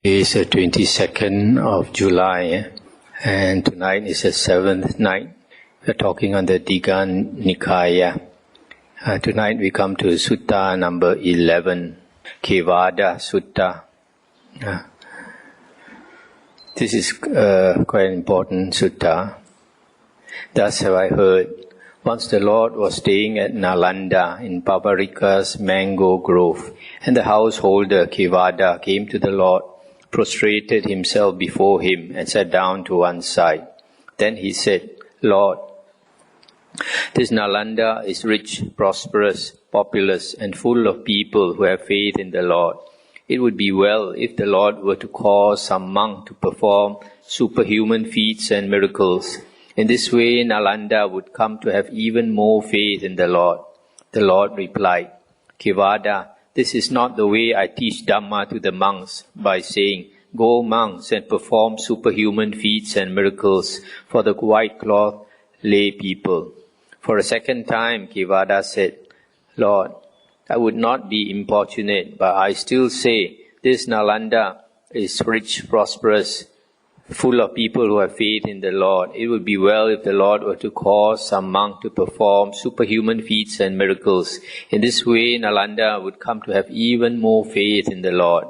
It's the 22nd of July, and tonight is the 7th night. We're talking on the Digha Nikaya. Tonight we come to Sutta number 11, Kevaddha Sutta. This is quite an important sutta. Thus have I heard. Once the Lord was staying at Nalanda in Pavarika's mango grove, and the householder Kevaddha came to the Lord, prostrated himself before him, and sat down to one side. Then he said, Lord, this Nalanda is rich, prosperous, populous, and full of people who have faith in the Lord. It would be well if the Lord were to cause some monk to perform superhuman feats and miracles. In this way, Nalanda would come to have even more faith in the Lord. The Lord replied, Kevaddha, this is not the way I teach Dhamma to the monks by saying, Go monks and perform superhuman feats and miracles for the white cloth lay people. For a second time, Kevaddha said, Lord, I would not be importunate, but I still say, this Nalanda is rich, prosperous, full of people who have faith in the Lord. It would be well if the Lord were to cause some monk to perform superhuman feats and miracles. In this way, Nalanda would come to have even more faith in the Lord.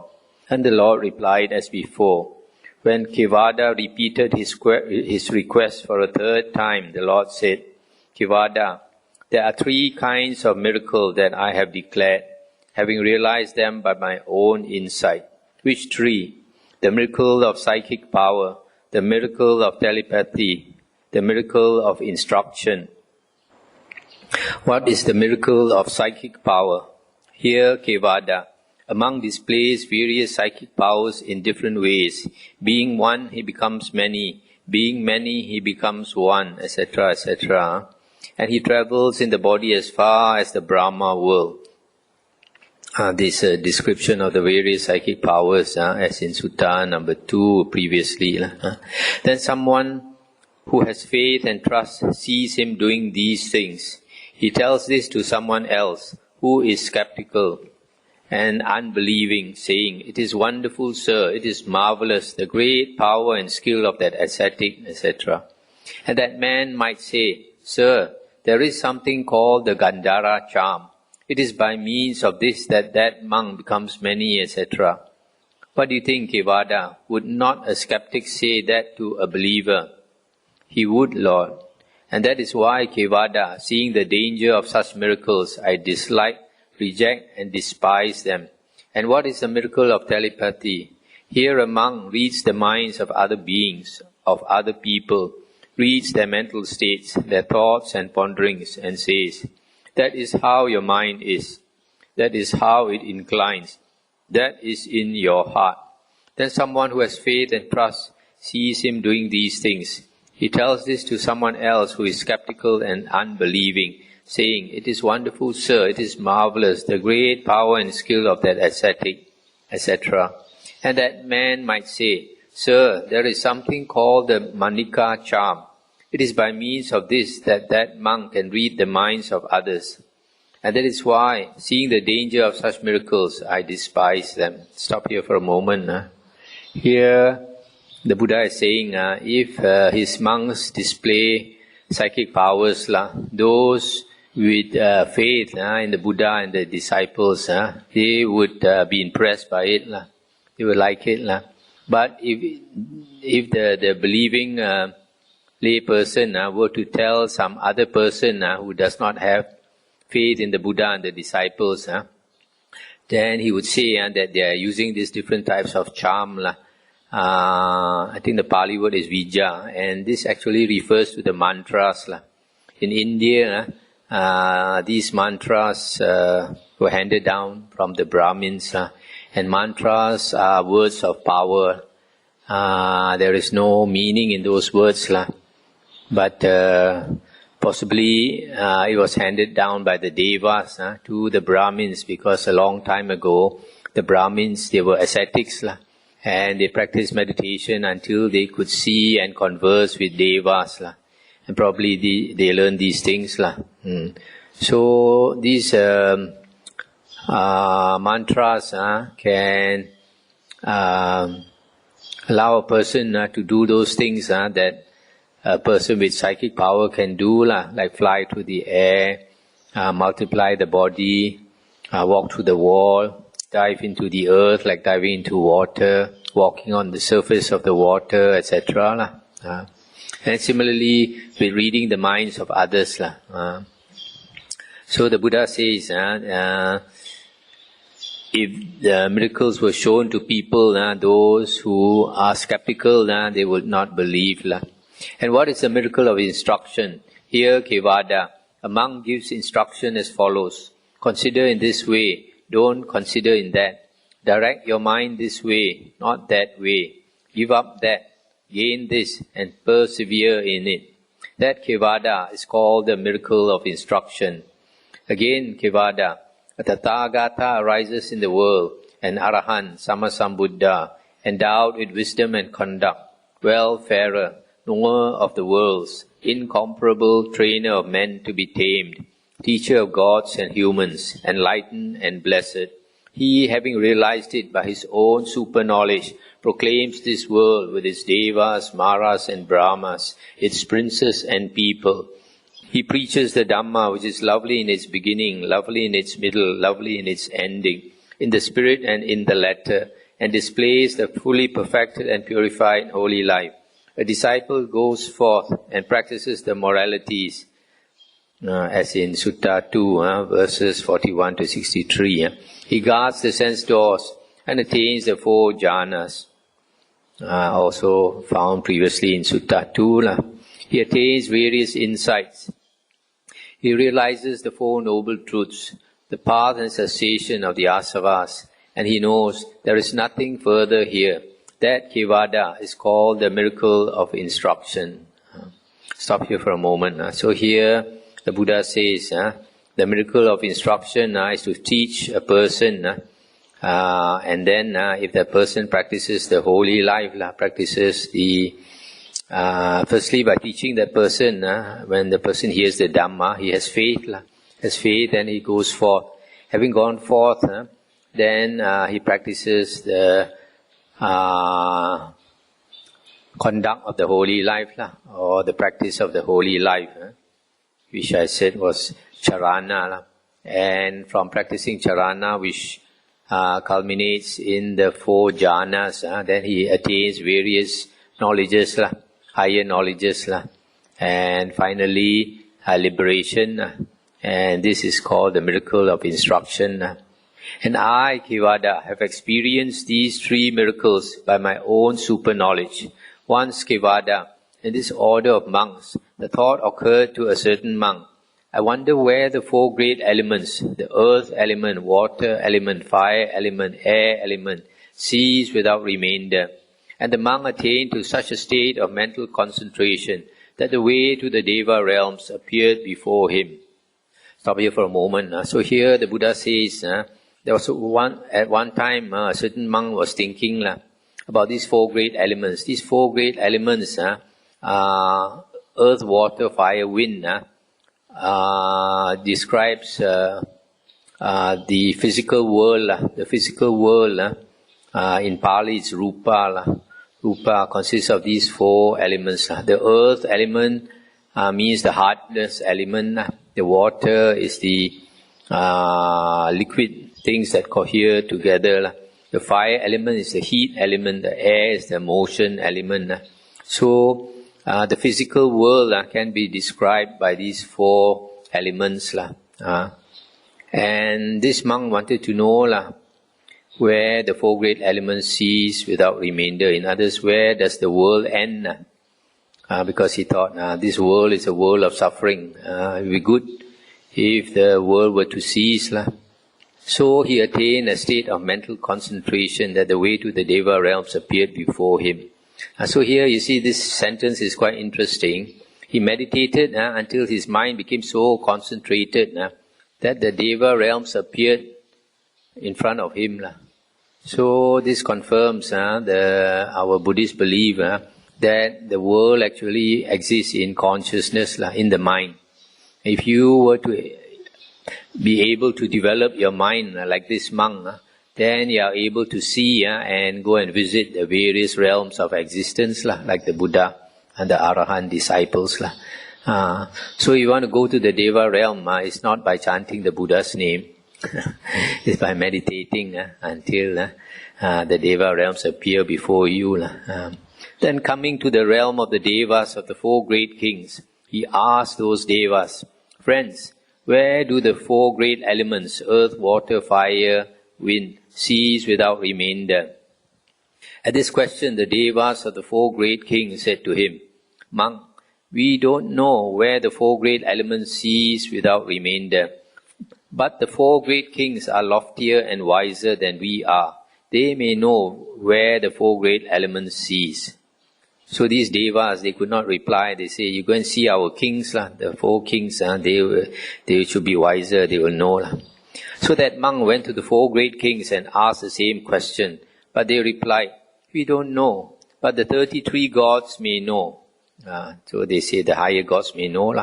And the Lord replied as before. When Kevaddha repeated his request for a third time, the Lord said, Kevaddha, there are three kinds of miracles that I have declared, having realized them by my own insight. Which three? The miracle of psychic power, the miracle of telepathy, the miracle of instruction. What is the miracle of psychic power? Here, Kevaddha, a monk displays various psychic powers in different ways. Being one, he becomes many. Being many, he becomes one, etc., etc. And he travels in the body as far as the Brahma world. This description of the various psychic powers, as in Sutta number 2 previously. Then someone who has faith and trust sees him doing these things. He tells this to someone else who is skeptical and unbelieving, saying, It is wonderful, sir, it is marvelous, the great power and skill of that ascetic, etc. And that man might say, Sir, there is something called the Gandhara charm. It is by means of this that monk becomes many, etc. What do you think, Kevaddha? Would not a skeptic say that to a believer? He would, Lord. And that is why, Kevaddha, seeing the danger of such miracles, I dislike, reject, and despise them. And what is the miracle of telepathy? Here a monk reads the minds of other beings, of other people, reads their mental states, their thoughts and ponderings, and says, That is how your mind is. That is how it inclines. That is in your heart. Then someone who has faith and trust sees him doing these things. He tells this to someone else who is skeptical and unbelieving, saying, It is wonderful, sir, it is marvelous, the great power and skill of that ascetic, etc. And that man might say, Sir, there is something called the Manika charm. It is by means of this that monk can read the minds of others. And that is why, seeing the danger of such miracles, I despise them. Stop here for a moment. Here, the Buddha is saying, if his monks display psychic powers, those with faith in the Buddha and the disciples, they would be impressed by it. They would like it. But if the believing lay person were to tell some other person who does not have faith in the Buddha and the disciples, then he would say that they are using these different types of charm. I think the Pali word is vijja, and this actually refers to the mantras. In India, these mantras were handed down from the Brahmins, and mantras are words of power. There is no meaning in those words. But possibly it was handed down by the Devas to the Brahmins, because a long time ago the Brahmins, they were ascetics and they practiced meditation until they could see and converse with Devas and probably they learned these things So these mantras can allow a person to do those things that a person with psychic power can do, like fly through the air, multiply the body, walk through the wall, dive into the earth like diving into water, walking on the surface of the water, etc. And similarly, with reading the minds of others. So the Buddha says, if the miracles were shown to people, those who are skeptical, they would not believe. And what is the miracle of instruction? Here, Kevaddha, a monk gives instruction as follows. Consider in this way, don't consider in that. Direct your mind this way, not that way. Give up that, gain this, and persevere in it. That Kevaddha is called the miracle of instruction. Again, Kevaddha, a Tathagata arises in the world, an Arahant, Sammasambuddha, endowed with wisdom and conduct, well-farer, knower of the worlds, incomparable trainer of men to be tamed, teacher of gods and humans, enlightened and blessed. He, having realized it by his own super-knowledge, proclaims this world with its devas, maras and brahmas, its princes and people. He preaches the Dhamma, which is lovely in its beginning, lovely in its middle, lovely in its ending, in the spirit and in the letter, and displays the fully perfected and purified holy life. A disciple goes forth and practices the moralities, as in Sutta 2, verses 41 to 63. He guards the sense doors and attains the 4 jhanas, also found previously in Sutta 2. He attains various insights. He realizes the 4 noble truths, the path and cessation of the asavas, and he knows there is nothing further here. That Kevaddha is called the miracle of instruction. Stop here for a moment. So here the Buddha says, the miracle of instruction is to teach a person, and then if the person practices the holy life, practices the firstly by teaching that person, when the person hears the Dhamma, he has faith, and he goes forth. Having gone forth, then he practices the conduct of the holy life, or the practice of the holy life, which I said was charana. And from practicing charana, which culminates in the 4 jhanas, then he attains various knowledges, higher knowledges, and finally liberation. And this is called the miracle of instruction. And I, Kevaddha, have experienced these 3 miracles by my own super knowledge. Once, Kevaddha, in this order of monks, the thought occurred to a certain monk, I wonder where the 4 great elements, the earth element, water element, fire element, air element, cease without remainder. And the monk attained to such a state of mental concentration that the way to the Deva realms appeared before him. Stop here for a moment. So here the Buddha says, there was at one time a certain monk was thinking about these 4 great elements. These 4 great elements, earth, water, fire, wind, describes the physical world. The physical world, in Pali, it's rupa. Rupa consists of these 4 elements. The earth element means the hardness element. The water is the liquid things that cohere together. The fire element is the heat element. The air is the motion element. So the physical world can be described by these 4 elements. And this monk wanted to know where the 4 great elements cease without remainder. In others, where does the world end? Because he thought this world is a world of suffering. It would be good if the world were to cease. So he attained a state of mental concentration that the way to the Deva realms appeared before him. So here you see this sentence is quite interesting. He meditated until his mind became so concentrated that the Deva realms appeared in front of him. So this confirms our Buddhist belief that the world actually exists in consciousness, in the mind. If you were to be able to develop your mind like this monk, then you are able to see and go and visit the various realms of existence, like the Buddha and the Arahant disciples. So you want to go to the Deva realm, it's not by chanting the Buddha's name, it's by meditating until the Deva realms appear before you. Then coming to the realm of the Devas of the four great kings, he asked those Devas, friends, where do the four great elements, earth, water, fire, wind, cease without remainder? At this question, the Devas of the four great kings said to him, Monk, we don't know where the four great elements cease without remainder. But the four great kings are loftier and wiser than we are. They may know where the four great elements cease. So these Devas, they could not reply. They say, you go and see our kings, the four kings, they should be wiser, they will know. So that monk went to the four great kings and asked the same question. But they replied, we don't know, but the 33 gods may know. So they say the higher gods may know.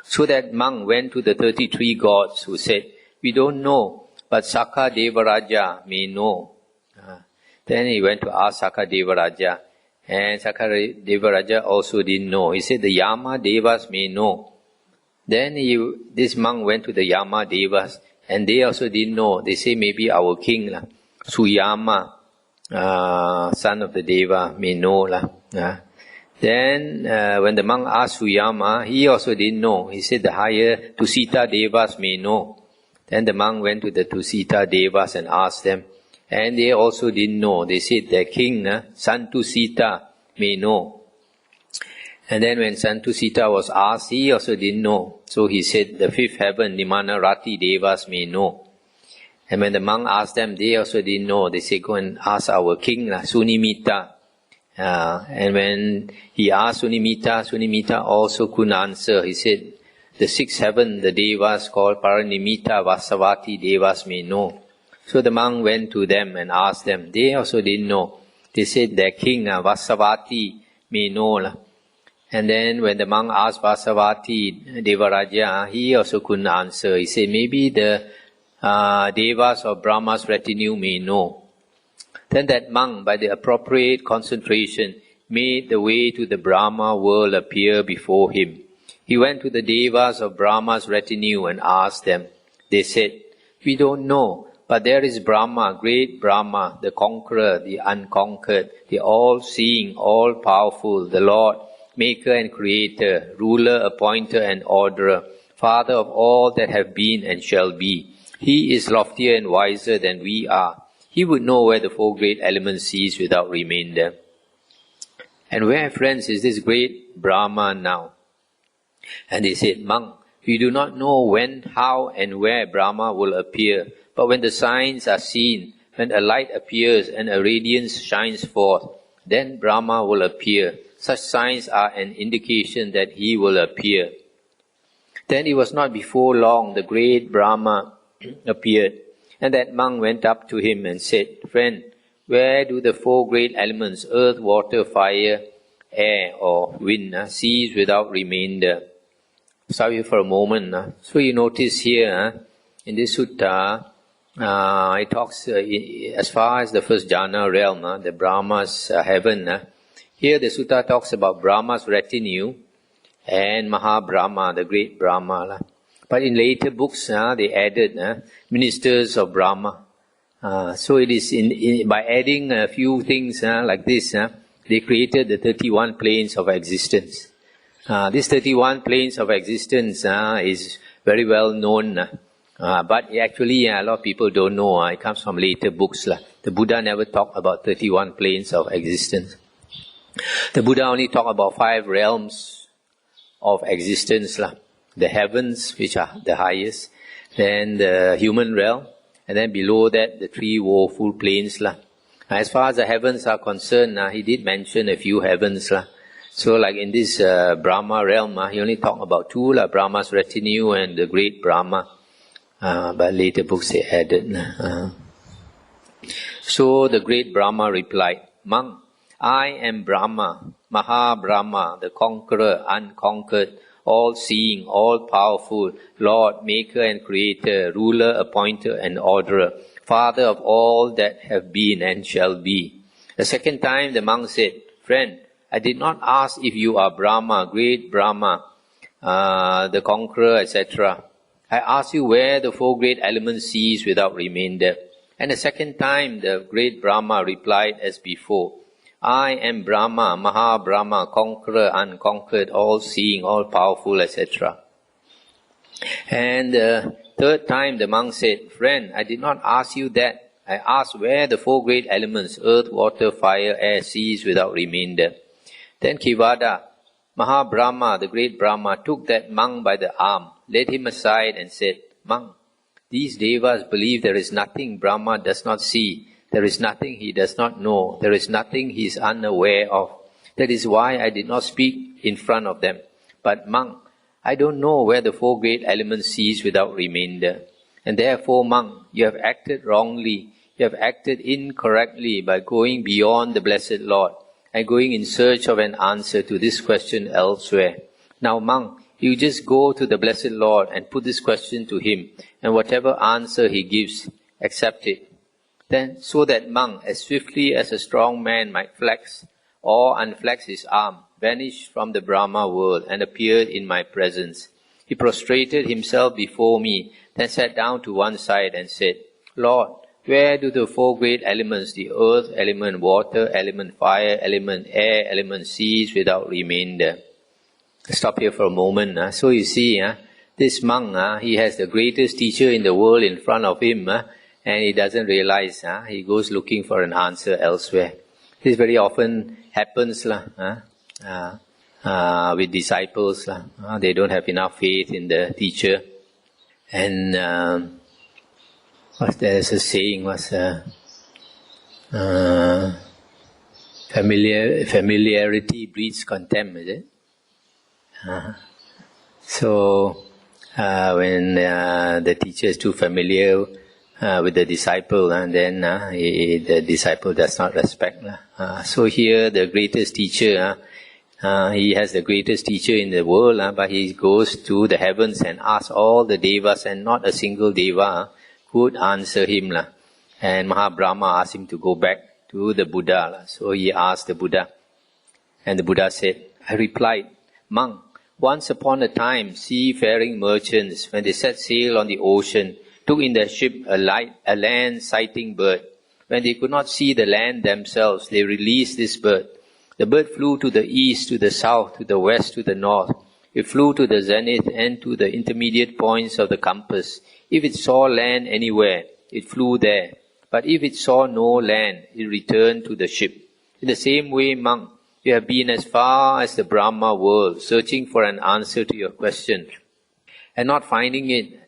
So that monk went to the 33 gods who said, we don't know, but Sakka Devaraja may know. Then he went to ask Sakka Devaraja, and Sakka Devaraja also didn't know. He said the Yama Devas may know. Then this monk went to the Yama Devas, and they also didn't know. They say maybe our king, Suyama, son of the Deva, may know. Then when the monk asked Suyama, he also didn't know. He said the higher Tusita Devas may know. Then the monk went to the Tusita Devas and asked them, and they also didn't know. They said their king, Santusita, may know. And then when Santusita was asked, he also didn't know. So he said the fifth heaven, Nimana Rati Devas may know. And when the monk asked them, they also didn't know. They said, go and ask our king, Sunimita. And when he asked Sunimita also couldn't answer. He said, the sixth heaven, the Devas called Paranimita Vasavati Devas may know. So the monk went to them and asked them. They also didn't know. They said their king, Vasavati, may know. And then when the monk asked Vasavati Devaraja, he also couldn't answer. He said, maybe the Devas of Brahma's retinue may know. Then that monk, by the appropriate concentration, made the way to the Brahma world appear before him. He went to the Devas of Brahma's retinue and asked them. They said, we don't know, but there is Brahma, great Brahma, the conqueror, the unconquered, the all-seeing, all-powerful, the Lord, maker and creator, ruler, appointer and orderer, father of all that have been and shall be. He is loftier and wiser than we are. He would know where the four great elements cease without remainder. And where, friends, is this great Brahma now? And they said, monk, we do not know when, how and where Brahma will appear. But when the signs are seen, when a light appears and a radiance shines forth, then Brahma will appear. Such signs are an indication that he will appear. Then it was not before long the great Brahma appeared. And that monk went up to him and said, friend, where do the four great elements, earth, water, fire, air or wind, cease without remainder? Stop here for a moment. So you notice here, in this sutta, it talks as far as the first jhana realm, the Brahma's heaven. Here the sutta talks about Brahma's retinue and Mahabrahma, the great Brahma. But in later books, they added ministers of Brahma. So it is by adding a few things like this, they created the 31 planes of existence. These 31 planes of existence is very well known. But actually, a lot of people don't know. It comes from later books. The Buddha never talked about 31 planes of existence. The Buddha only talked about 5 realms of existence. The heavens, which are the highest, then the human realm, and then below that, the 3 woeful planes. As far as the heavens are concerned, he did mention a few heavens. So like in this Brahma realm, he only talked about 2, Brahma's retinue and the great Brahma. But later books they added. So the great Brahma replied, monk, I am Brahma, Mahabrahma, the conqueror, unconquered, all-seeing, all-powerful, Lord, maker and creator, ruler, appointer and orderer, father of all that have been and shall be. The second time the monk said, friend, I did not ask if you are Brahma, great Brahma, the conqueror, etc. I asked you where the four great elements cease without remainder. And the second time the great Brahma replied as before, I am Brahma, Maha Brahma, conqueror, unconquered, all-seeing, all-powerful, etc. And the third time the monk said, friend, I did not ask you that. I asked where the four great elements, earth, water, fire, air, cease without remainder. Then Kevaddha, Maha Brahma, the great Brahma, took that monk by the arm, led him aside and said, monk, these devas believe there is nothing Brahma does not see, there is nothing he does not know, there is nothing he is unaware of. That is why I did not speak in front of them. But monk, I don't know where the four great elements cease without remainder. And therefore, monk, you have acted wrongly, you have acted incorrectly by going beyond the Blessed Lord and going in search of an answer to this question elsewhere. Now, monk, you just go to the Blessed Lord and put this question to Him, and whatever answer He gives, accept it. Then, so that monk, as swiftly as a strong man might flex or unflex his arm, vanished from the Brahma world and appeared in my presence. He prostrated himself before me, then sat down to one side and said, Lord, where do the four great elements, the earth element, water element, fire element, air element, cease without remainder? Stop here for a moment. So you see, this monk, he has the greatest teacher in the world in front of him, and he doesn't realize. He goes looking for an answer elsewhere. This very often happens with disciples. They don't have enough faith in the teacher. And there's a saying, familiarity breeds contempt, is it? So when the teacher is too familiar with the disciple, and then the disciple does not respect. So here the greatest teacher, he has the greatest teacher in the world, but he goes to the heavens and asks all the devas, and not a single deva could answer him. And Maha Brahma asked him to go back to the Buddha. So he asked the Buddha, and the Buddha said, I replied, monk, once upon a time, seafaring merchants, when they set sail on the ocean, took in their ship a land-sighting bird. When they could not see the land themselves, they released this bird. The bird flew to the east, to the south, to the west, to the north. It flew to the zenith and to the intermediate points of the compass. If it saw land anywhere, it flew there. But if it saw no land, it returned to the ship. In the same way, monk, you have been as far as the Brahma world, searching for an answer to your question, and not finding it.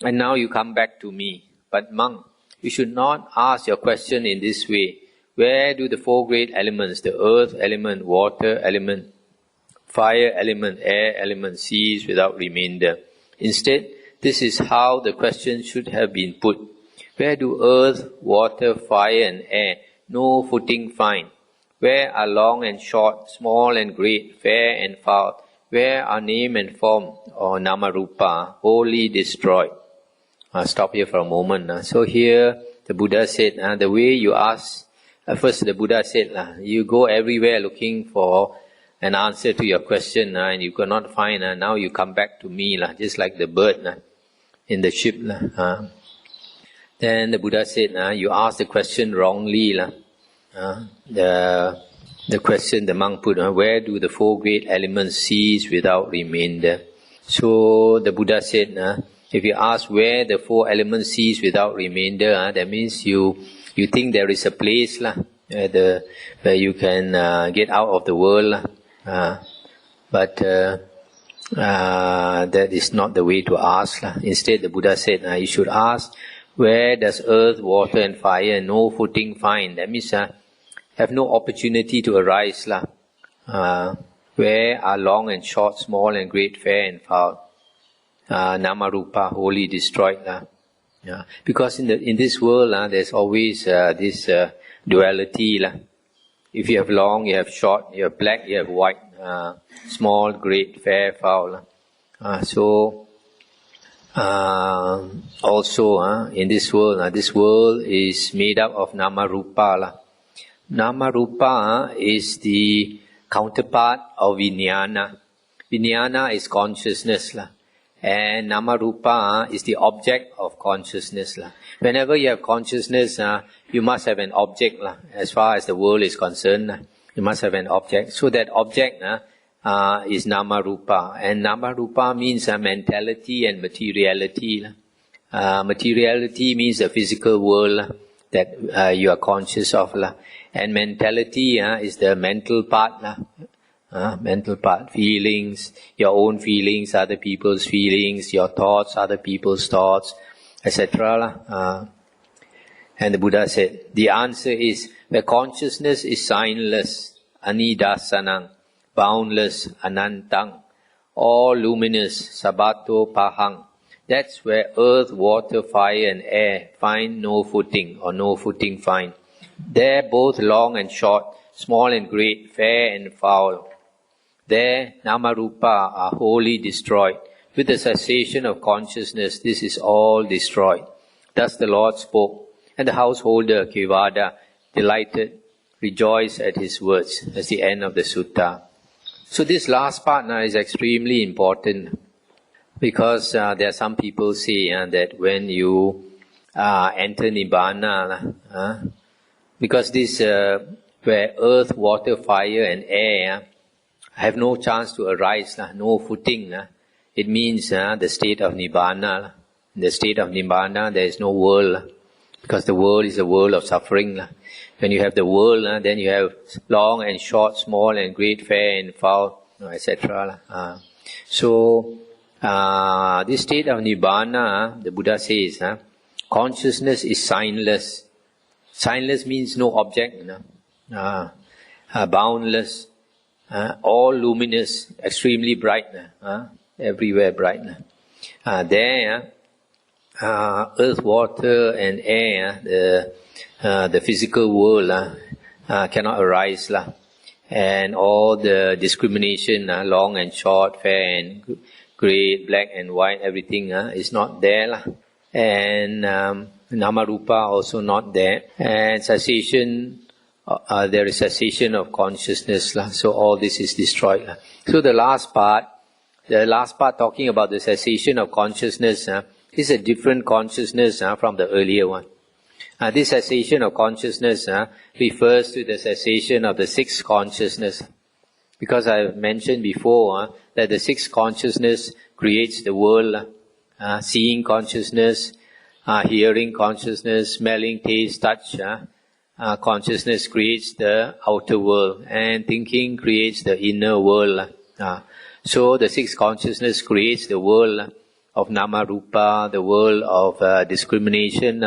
And now you come back to me. But monk, you should not ask your question in this way. Where do the four great elements, the earth element, water element, fire element, air element, cease without remainder? Instead, this is how the question should have been put. Where do earth, water, fire and air no footing find? Where are long and short, small and great, fair and foul? Where are name and form, or Namarupa, wholly destroyed? Stop here for a moment. So here the Buddha said, the way you ask, first the Buddha said, you go everywhere looking for an answer to your question, and you cannot find, now you come back to me, just like the bird in the ship. Then the Buddha said, you asked the question wrongly. The question the monk put, where do the four great elements cease without remainder? So the Buddha said, if you ask where the four elements cease without remainder, that means you think there is a place where you can get out of the world. But that is not the way to ask. Instead, the Buddha said, you should ask, where does earth, water and fire no footing find? That means have no opportunity to arise. Where are long and short, small and great, fair and foul? Namarupa, wholly destroyed. Because in this world, there's always this duality. If you have long, you have short. You have black, you have white. Small, great, fair, foul. So Also, in this world is made up of nama rupa. Nama rupa is the counterpart of vijnana. Vijnana is consciousness, and nama rupa is the object of consciousness. Whenever you have consciousness, you must have an object. As far as the world is concerned, you must have an object. So that object is nama rupa, and nama rupa means mentality and materiality. Materiality means the physical world that you are conscious of, and mentality is the mental part. Mental part, feelings, your own feelings, other people's feelings, your thoughts, other people's thoughts, etc. And the Buddha said, the answer is, where consciousness is signless, anidasanang, boundless, anantang, all luminous, sabato pahang, that's where earth, water, fire and air find no footing, or no footing find. There both long and short, small and great, fair and foul, there nama-rupa are wholly destroyed. With the cessation of consciousness, this is all destroyed. Thus the Lord spoke, and the householder Kevaddha, delighted, rejoiced at his words. That's the end of the sutta. So this last part now is extremely important, because there are some people say that when you enter Nibbana, because this where earth, water, fire and air have no chance to arise, no footing, it means the state of Nibbana. In the state of Nibbana, there is no world, because the world is a world of suffering. When you have the world, then you have long and short, small and great, fair and foul, etc. So, this state of Nibbana, the Buddha says, consciousness is signless. Signless means no object, boundless, all luminous, extremely bright, everywhere bright. There, earth, water and air, the physical world cannot arise, and all the discrimination, long and short, fair and grey, black and white, everything is not there, and nama-rupa also not there, and cessation, there is cessation of consciousness, so all this is destroyed. So the last part talking about the cessation of consciousness is a different consciousness from the earlier one. This cessation of consciousness refers to the cessation of the sixth consciousness, because I have mentioned before that the sixth consciousness creates the world, seeing consciousness, hearing consciousness, smelling, taste, touch, consciousness creates the outer world, and thinking creates the inner world. So the sixth consciousness creates the world of nama-rupa, the world of discrimination,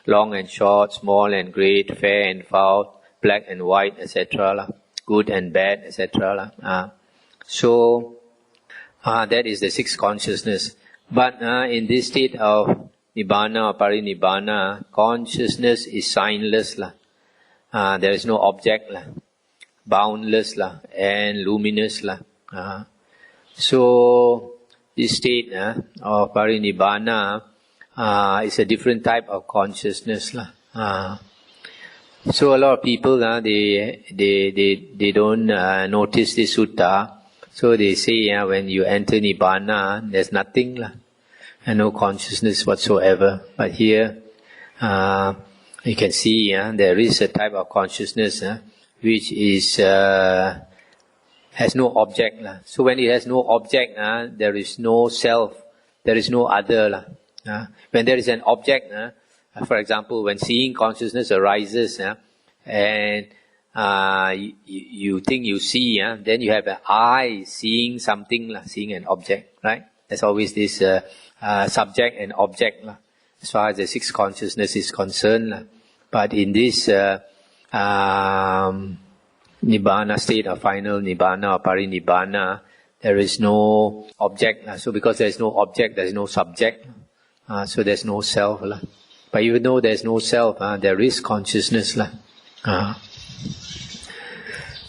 long and short, small and great, fair and foul, black and white, etc., good and bad, etc. So that is the sixth consciousness. But in this state of Nibbana or Parinibbana, consciousness is signless. There is no object, boundless and luminous. So this state of Parinibbana is a different type of consciousness. So a lot of people they don't notice this sutta. So they say when you enter Nibbana, there's nothing, and no consciousness whatsoever. But here you can see there is a type of consciousness which is has no object. So when it has no object, there is no self, there is no other. When there is an object, for example, when seeing consciousness arises, and you think you see, then you have an eye seeing something, seeing an object, right? There's always this subject and object, as far as the sixth consciousness is concerned. But in this Nibbana state, or final Nibbana or Parinibbana, there is no object. So because there is no object, there is no subject. So there's no self. But even though there's no self, there is consciousness.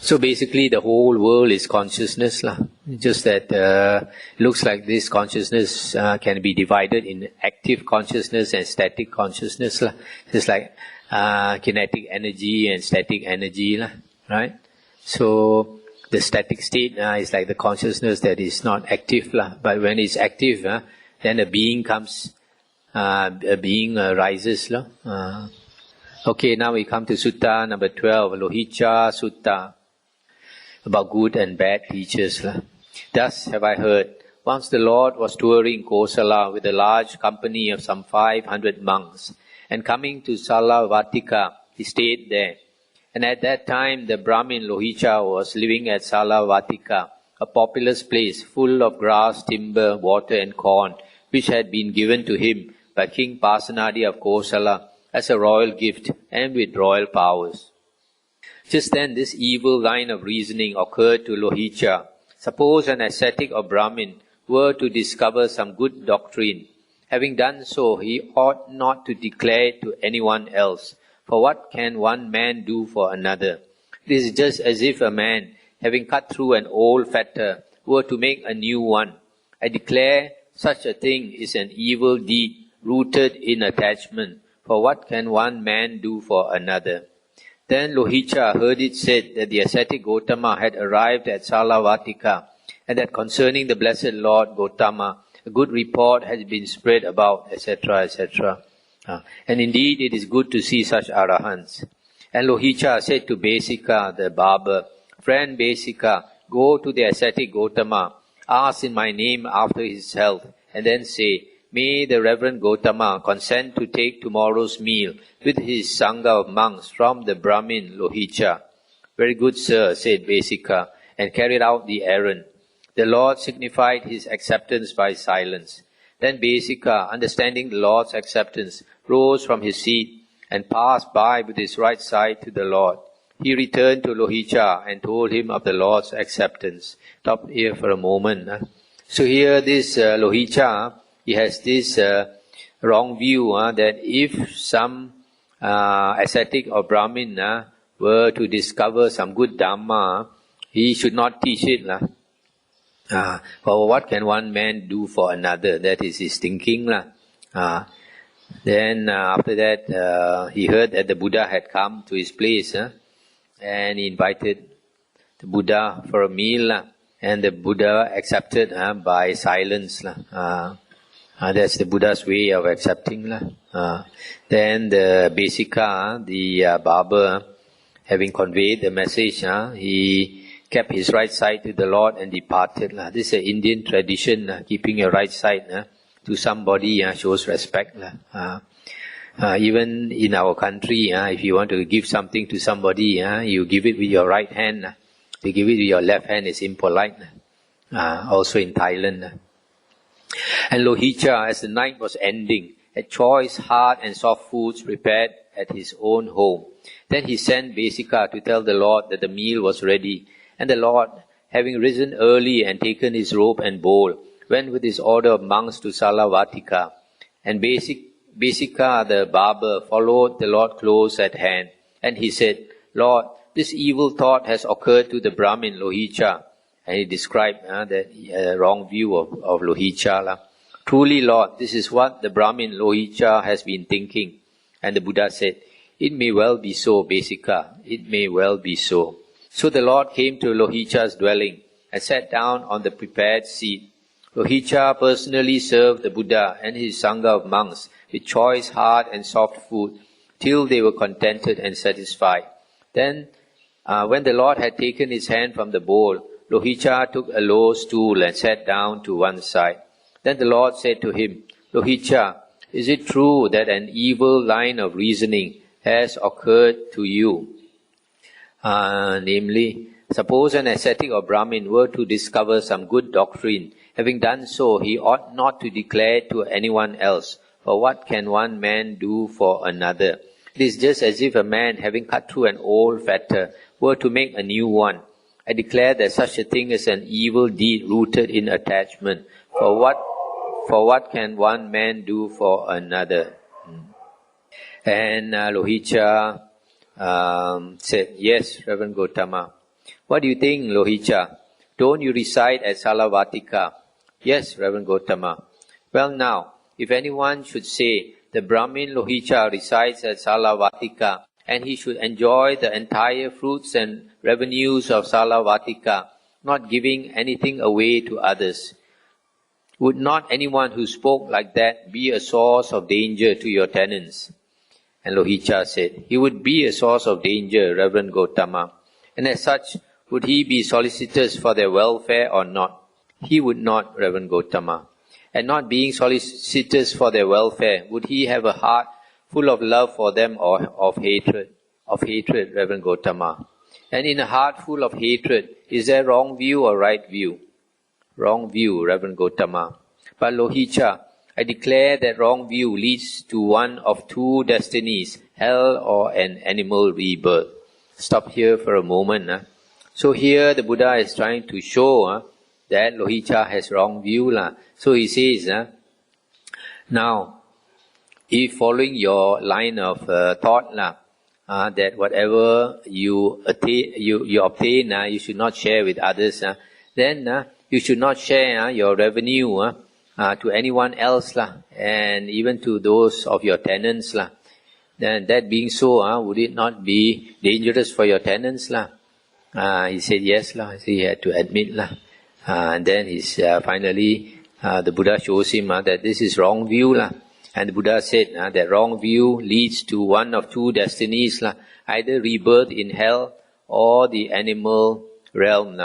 So basically the whole world is consciousness. Just that looks like this consciousness can be divided in active consciousness and static consciousness. Just like kinetic energy and static energy, right? So the static state is like the consciousness that is not active, but when it's active, then a being comes, a being rises. Okay, now we come to Sutta number 12, Lohicca Sutta, about good and bad teachers. Thus have I heard, once the Lord was touring Kosala with a large company of some 500 monks, and coming to Salavattika, he stayed there. And at that time the Brahmin Lohicca was living at Salavattika, a populous place full of grass, timber, water and corn, which had been given to him by King Pasenadi of Kosala as a royal gift and with royal powers. Just then this evil line of reasoning occurred to Lohicca. Suppose an ascetic or Brahmin were to discover some good doctrine. Having done so, he ought not to declare it to anyone else. For what can one man do for another? It is just as if a man, having cut through an old fetter, were to make a new one. I declare such a thing is an evil deed rooted in attachment. For what can one man do for another? Then Lohicca heard it said that the ascetic Gotama had arrived at Salavattika, and that concerning the blessed Lord Gotama, a good report has been spread about, etc., etc. And indeed it is good to see such arahants. And Lohicca said to Besika, the barber, Friend Besika, go to the ascetic Gotama, ask in my name after his health, and then say, May the Reverend Gotama consent to take tomorrow's meal with his Sangha of monks from the Brahmin Lohicca. Very good, sir, said Besika, and carried out the errand. The Lord signified his acceptance by silence. Then Besika, understanding the Lord's acceptance, rose from his seat and passed by with his right side to the Lord. He returned to Lohicca and told him of the Lord's acceptance. Stop here for a moment. So here this Lohicca, he has this wrong view that if some ascetic or Brahmin were to discover some good Dhamma, he should not teach it. For what can one man do for another? That is his thinking. Then after that, he heard that the Buddha had come to his place and he invited the Buddha for a meal and the Buddha accepted by silence. That's the Buddha's way of accepting. Then the Besika, the barber, having conveyed the message, he kept his right side to the Lord and departed. This is an Indian tradition, keeping your right side to somebody shows respect. Even in our country, if you want to give something to somebody, you give it with your right hand. To give it with your left hand is impolite. Also in Thailand. And Lohicca, as the night was ending, had choice, hard and soft foods prepared at his own home. Then he sent Besika to tell the Lord that the meal was ready. And the Lord, having risen early and taken his robe and bowl, went with his order of monks to Salavattika. And Besika, the barber, followed the Lord close at hand. And he said, Lord, this evil thought has occurred to the Brahmin Lohicca. And he described that wrong view of Lohicca. Truly, Lord, this is what the Brahmin Lohicca has been thinking. And the Buddha said, It may well be so, Besika. It may well be so. So the Lord came to Lohicca's dwelling and sat down on the prepared seat. Lohicca personally served the Buddha and his Sangha of monks with choice, hard and soft food till they were contented and satisfied. Then, when the Lord had taken his hand from the bowl, Lohicca took a low stool and sat down to one side. Then the Lord said to him, Lohicca, is it true that an evil line of reasoning has occurred to you? Namely, suppose an ascetic or Brahmin were to discover some good doctrine. Having done so, he ought not to declare it to anyone else. For what can one man do for another? It is just as if a man, having cut through an old fetter, were to make a new one. I declare that such a thing is an evil deed rooted in attachment. For what can one man do for another? And Lohicca said, Yes, Reverend Gotama. What do you think, Lohicca? don't you reside at Salavatika? Yes, Reverend Gautama. Well now, if anyone should say, the Brahmin Lohicca resides at Salavatika, and he should enjoy the entire fruits and revenues of Salavatika, not giving anything away to others. Would not anyone who spoke like that be a source of danger to your tenants? And Lohicca said, he would be a source of danger, Reverend Gautama. And as such, would he be solicitous for their welfare or not? He would not, Reverend Gautama. And not being solicitous for their welfare, would he have a heart full of love for them or of hatred? Of hatred, Reverend Gautama. And in a heart full of hatred, is there wrong view or right view? Wrong view, Reverend Gautama. But Lohicca, I declare that wrong view leads to one of two destinies, hell or an animal rebirth. Stop here for a moment. So here the Buddha is trying to show that Lohicca has wrong view. So he says, now, if following your line of thought, that whatever you obtain, you should not share with others, then you should not share your revenue to anyone else, and even to those of your tenants. Then that being so, would it not be dangerous for your tenants? He said yes, so he had to admit. And then finally the Buddha shows him that this is wrong view. And the Buddha said that wrong view leads to one of two destinies, either rebirth in hell or the animal realm.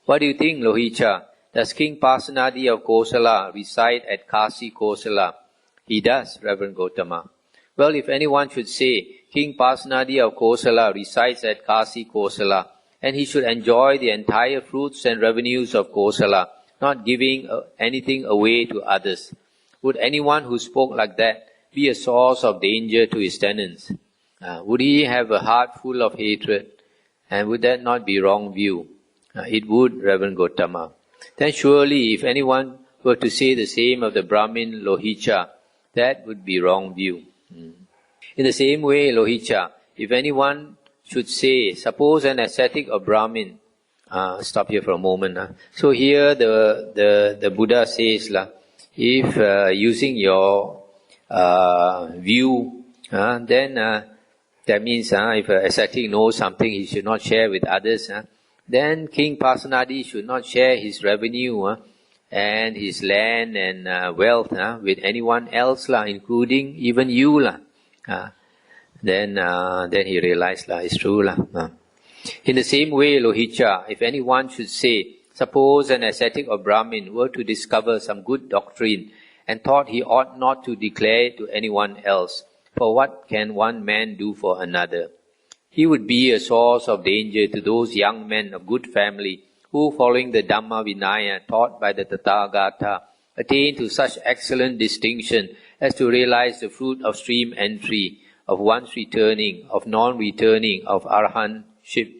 What do you think, Lohicca? Does King Pasenadi of Kosala reside at Kasi Kosala? He does, Reverend Gautama. Well, if anyone should say, King Pasenadi of Kosala resides at Kasi Kosala, and he should enjoy the entire fruits and revenues of Kosala, not giving anything away to others, would anyone who spoke like that be a source of danger to his tenants? Would he have a heart full of hatred? And would that not be wrong view? It would, Reverend Gautama. Then surely, if anyone were to say the same of the Brahmin Lohicca, that would be wrong view. In the same way, Lohicca, if anyone should say, suppose an ascetic or Brahmin, stop here for a moment. So here the Buddha says, if using your view, then that means if an ascetic knows something he should not share with others, then King Pasenadi should not share his revenue and his land and wealth with anyone else, including even you. Then he realized it's true. In the same way, Lohicca, if anyone should say, suppose an ascetic or Brahmin were to discover some good doctrine and thought he ought not to declare it to anyone else, for what can one man do for another? He would be a source of danger to those young men of good family who, following the Dhamma Vinaya taught by the Tathagata, attain to such excellent distinction as to realize the fruit of stream entry, of once returning, of non-returning, of arahantship,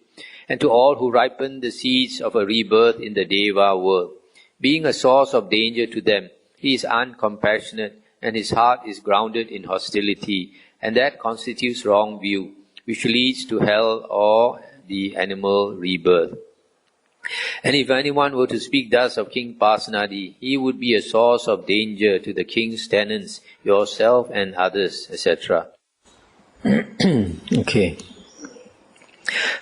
and to all who ripen the seeds of a rebirth in the Deva world. Being a source of danger to them, he is uncompassionate and his heart is grounded in hostility, and that constitutes wrong view, which leads to hell or the animal rebirth. And if anyone were to speak thus of King Pasenadi, he would be a source of danger to the king's tenants, yourself and others, etc. Okay.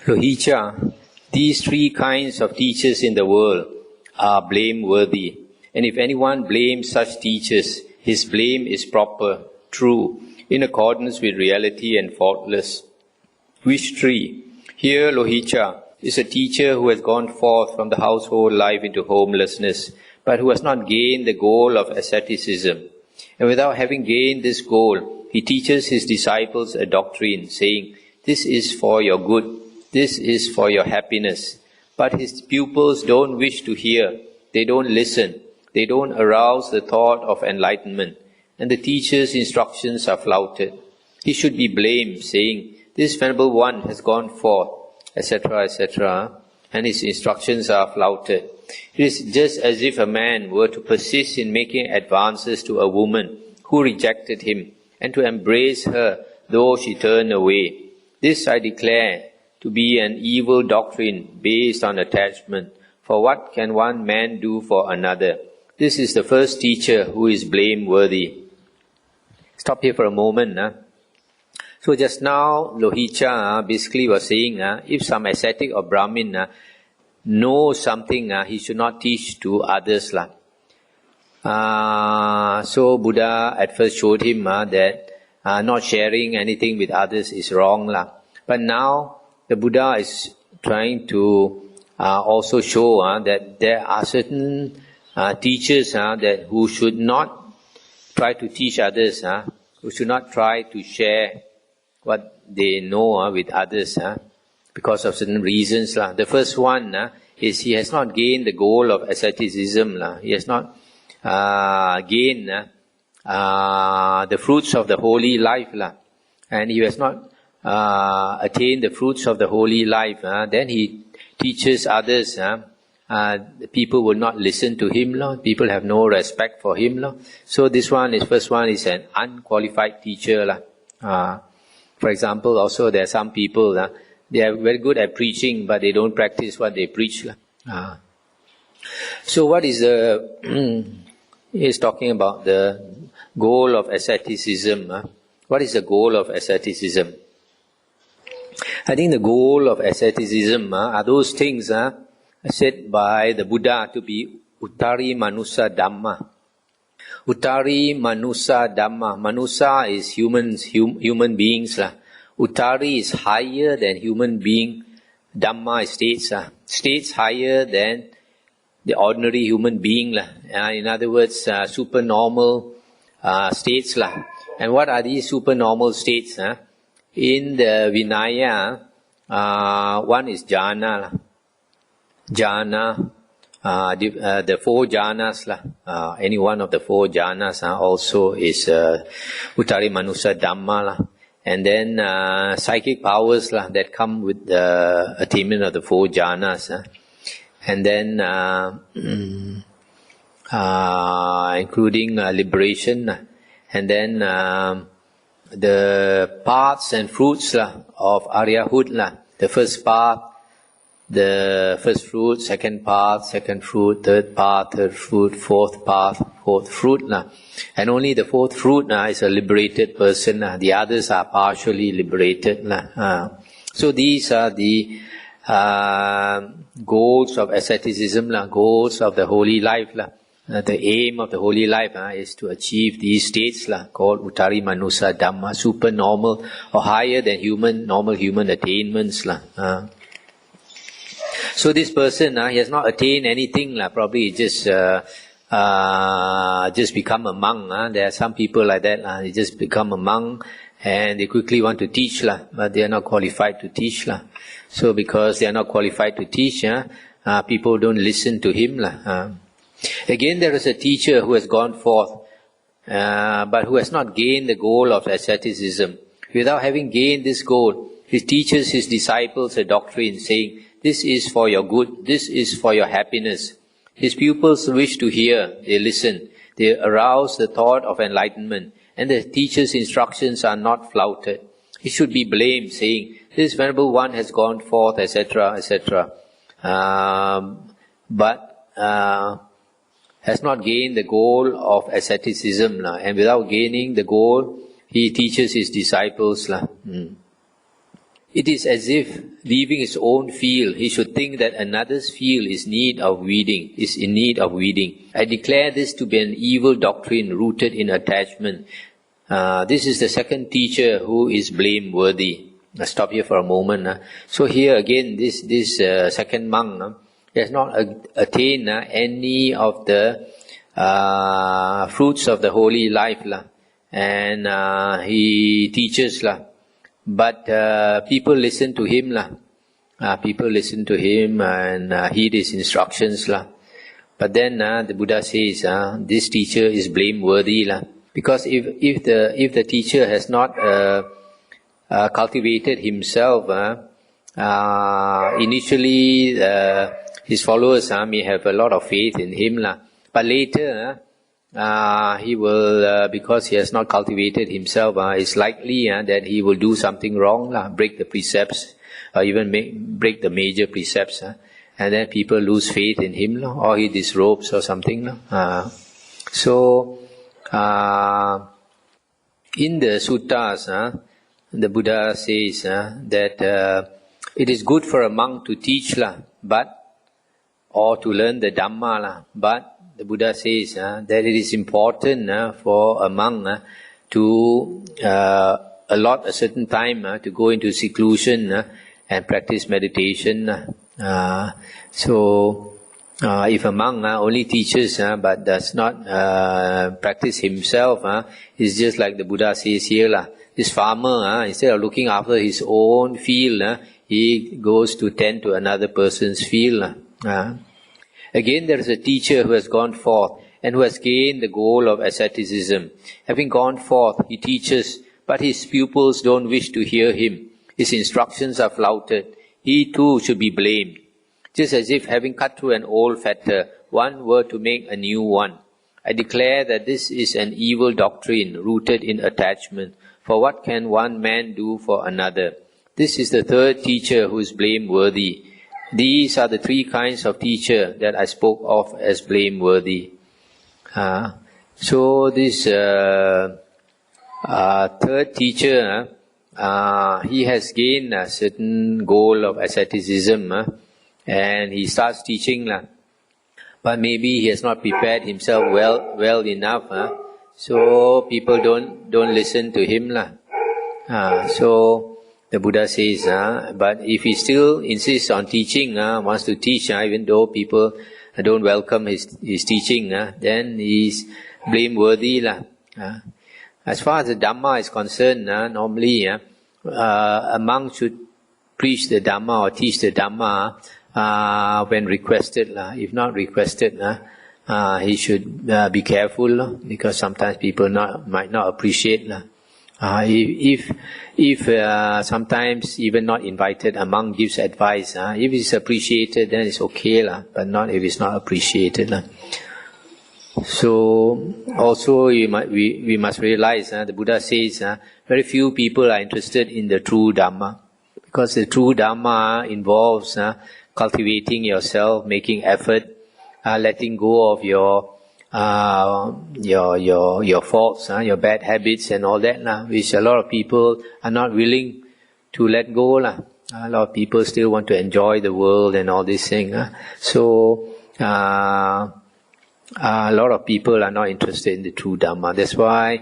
Lohicca, these three kinds of teachers in the world are blameworthy. And if anyone blames such teachers, his blame is proper, true, in accordance with reality and faultless. Which three? Here, Lohicca is a teacher who has gone forth from the household life into homelessness, but who has not gained the goal of asceticism. And without having gained this goal, he teaches his disciples a doctrine, saying, this is for your good, this is for your happiness. But his pupils don't wish to hear, they don't listen, they don't arouse the thought of enlightenment, and the teacher's instructions are flouted. He should be blamed, saying, this Venerable One has gone forth, etc., etc., and his instructions are flouted. It is just as if a man were to persist in making advances to a woman who rejected him, and to embrace her though she turned away. This I declare to be an evil doctrine based on attachment, For what can one man do for another? This is the first teacher who is blameworthy. Stop here for a moment. So just now, Lohicca basically was saying, if some ascetic or Brahmin knows something, he should not teach to others. So Buddha at first showed him that not sharing anything with others is wrong. But now the Buddha is trying to also show that there are certain teachers who should not try to teach others, who should not try to share what they know with others because of certain reasons. The first one is he has not gained the goal of asceticism. He has not gained the fruits of the holy life. And he has not attained the fruits of the holy life. Then he teaches others. People will not listen to him. People have no respect for him. So this one is first one is an unqualified teacher. For example, also there are some people, they are very good at preaching, but they don't practice what they preach. So what is he is talking about the goal of asceticism. What is the goal of asceticism? I think the goal of asceticism are those things said by the Buddha to be Uttari Manusa Dhamma. Uttari Manusa Dhamma. Manusa is human beings. Uttari is higher than human being. Dhamma is states. States higher than the ordinary human being. In other words, supernormal states. And what are these supernormal states? In the Vinaya, one is jhana. Jhana. The four jhanas, any one of the four jhanas also is Uttari Manusa Dhamma. And then psychic powers that come with the attainment of the four jhanas. And then including liberation. And then the paths and fruits of Aryahood. The first path, the first fruit, second path, second fruit, third path, third fruit, fourth path, fourth fruit. And only the fourth fruit is a liberated person. The others are partially liberated. So these are the goals of asceticism, goals of the holy life. The aim of the holy life is to achieve these states called Uttari Manusa Dhamma, supernormal or higher than normal human attainments. So this person, he has not attained anything, probably just become a monk. There are some people like that, they just become a monk and they quickly want to teach, but they are not qualified to teach. So because they are not qualified to teach, people don't listen to him. Again, there is a teacher who has gone forth, but who has not gained the goal of asceticism. Without having gained this goal, he teaches his disciples a doctrine saying, this is for your good, this is for your happiness. His pupils wish to hear, they listen, they arouse the thought of enlightenment, and the teacher's instructions are not flouted. He should be blamed, saying, this venerable one has gone forth, etc., etc., but has not gained the goal of asceticism, and without gaining the goal, he teaches his disciples. It is as if, leaving his own field, he should think that another's field is in need of weeding. I declare this to be an evil doctrine rooted in attachment. This is the second teacher who is blameworthy. Let's stop here for a moment. So here again, this second monk has not attained any of the fruits of the holy life, and he teaches, but people listen to him, people listen to him and heed his instructions, but then the Buddha says this teacher is blameworthy, because if the teacher has not cultivated himself, initially his followers may have a lot of faith in him, but later he will, because he has not cultivated himself, it's likely that he will do something wrong, break the precepts, or even break the major precepts, and then people lose faith in him, or he disrobes or something. In the suttas, the Buddha says that it is good for a monk to teach, or to learn the Dhamma, but the Buddha says that it is important for a monk to allot a certain time to go into seclusion and practice meditation. If a monk only teaches but does not practice himself, it's just like the Buddha says here. This farmer, instead of looking after his own field, he goes to tend to another person's field. Again, there is a teacher who has gone forth and who has gained the goal of asceticism. Having gone forth, he teaches, but his pupils don't wish to hear him. His instructions are flouted. He too should be blamed. Just as if, having cut through an old fetter, one were to make a new one. I declare that this is an evil doctrine rooted in attachment. For what can one man do for another? This is the third teacher who is blameworthy. These are the three kinds of teacher that I spoke of as blameworthy. This third teacher, he has gained a certain goal of asceticism, and he starts teaching, but maybe he has not prepared himself well enough, so people don't listen to him, the Buddha says, but if he still insists on teaching, wants to teach, even though people don't welcome his teaching, then he is blameworthy. As far as the Dhamma is concerned, normally a monk should preach the Dhamma or teach the Dhamma when requested. If not requested, he should be careful, because sometimes people might not appreciate. If sometimes even not invited, a monk gives advice, if it's appreciated, then it's okay, but not if it's not appreciated. So also we must realize, the Buddha says, very few people are interested in the true Dhamma, because the true Dhamma involves cultivating yourself, making effort, letting go of your faults, your bad habits and all that, which a lot of people are not willing to let go. A lot of people still want to enjoy the world and all these things. A lot of people are not interested in the true Dhamma. That's why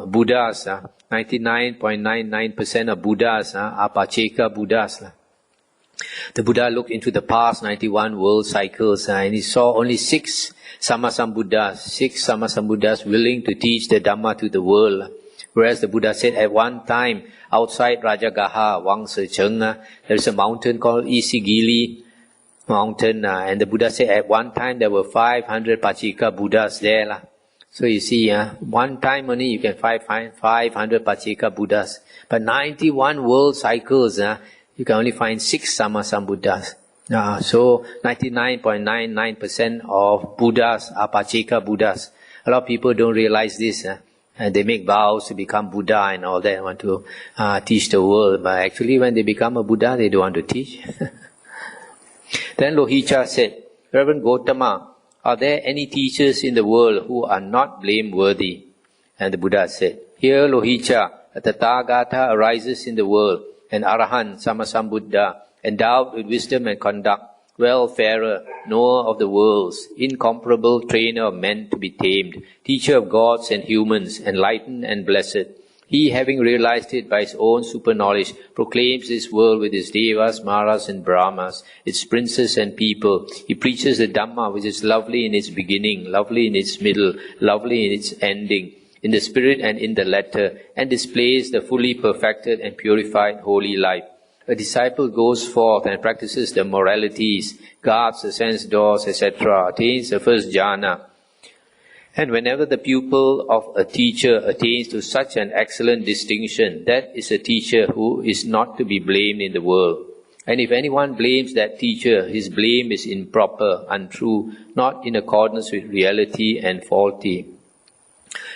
Buddhas, 99.99% of Buddhas are Pacheka Buddhas. The Buddha looked into the past 91 world cycles and he saw only 6 Sammasambuddhas willing to teach the Dhamma to the world. Whereas the Buddha said at one time, outside Rajagaha, Wangsa-cheng, there is a mountain called Isigili mountain, and the Buddha said at one time there were 500 Pacheka Buddhas there. So you see, one time only you can find 500 Pacheka Buddhas. But 91 world cycles, you can only find 6 Sammasambuddhas. So 99.99% of Buddhas are Pacheka Buddhas. A lot of people don't realize this. And they make vows to become Buddha and all that, want to teach the world. But actually when they become a Buddha, they don't want to teach. Then Lohicca said, Reverend Gautama, are there any teachers in the world who are not blameworthy? And the Buddha said, Here Lohicca, a Tathagata arises in the world, an Arahant, Sammasambuddha, endowed with wisdom and conduct, well-farer, knower of the worlds, incomparable trainer of men to be tamed, teacher of gods and humans, enlightened and blessed. He, having realized it by his own super-knowledge, proclaims this world with its devas, maras and brahmas, its princes and people. He preaches the Dhamma which is lovely in its beginning, lovely in its middle, lovely in its ending, in the spirit and in the letter, and displays the fully perfected and purified holy life. A disciple goes forth and practices the moralities, guards the sense doors, etc., attains the first jhana. And whenever the pupil of a teacher attains to such an excellent distinction, that is a teacher who is not to be blamed in the world. And if anyone blames that teacher, his blame is improper, untrue, not in accordance with reality and faulty.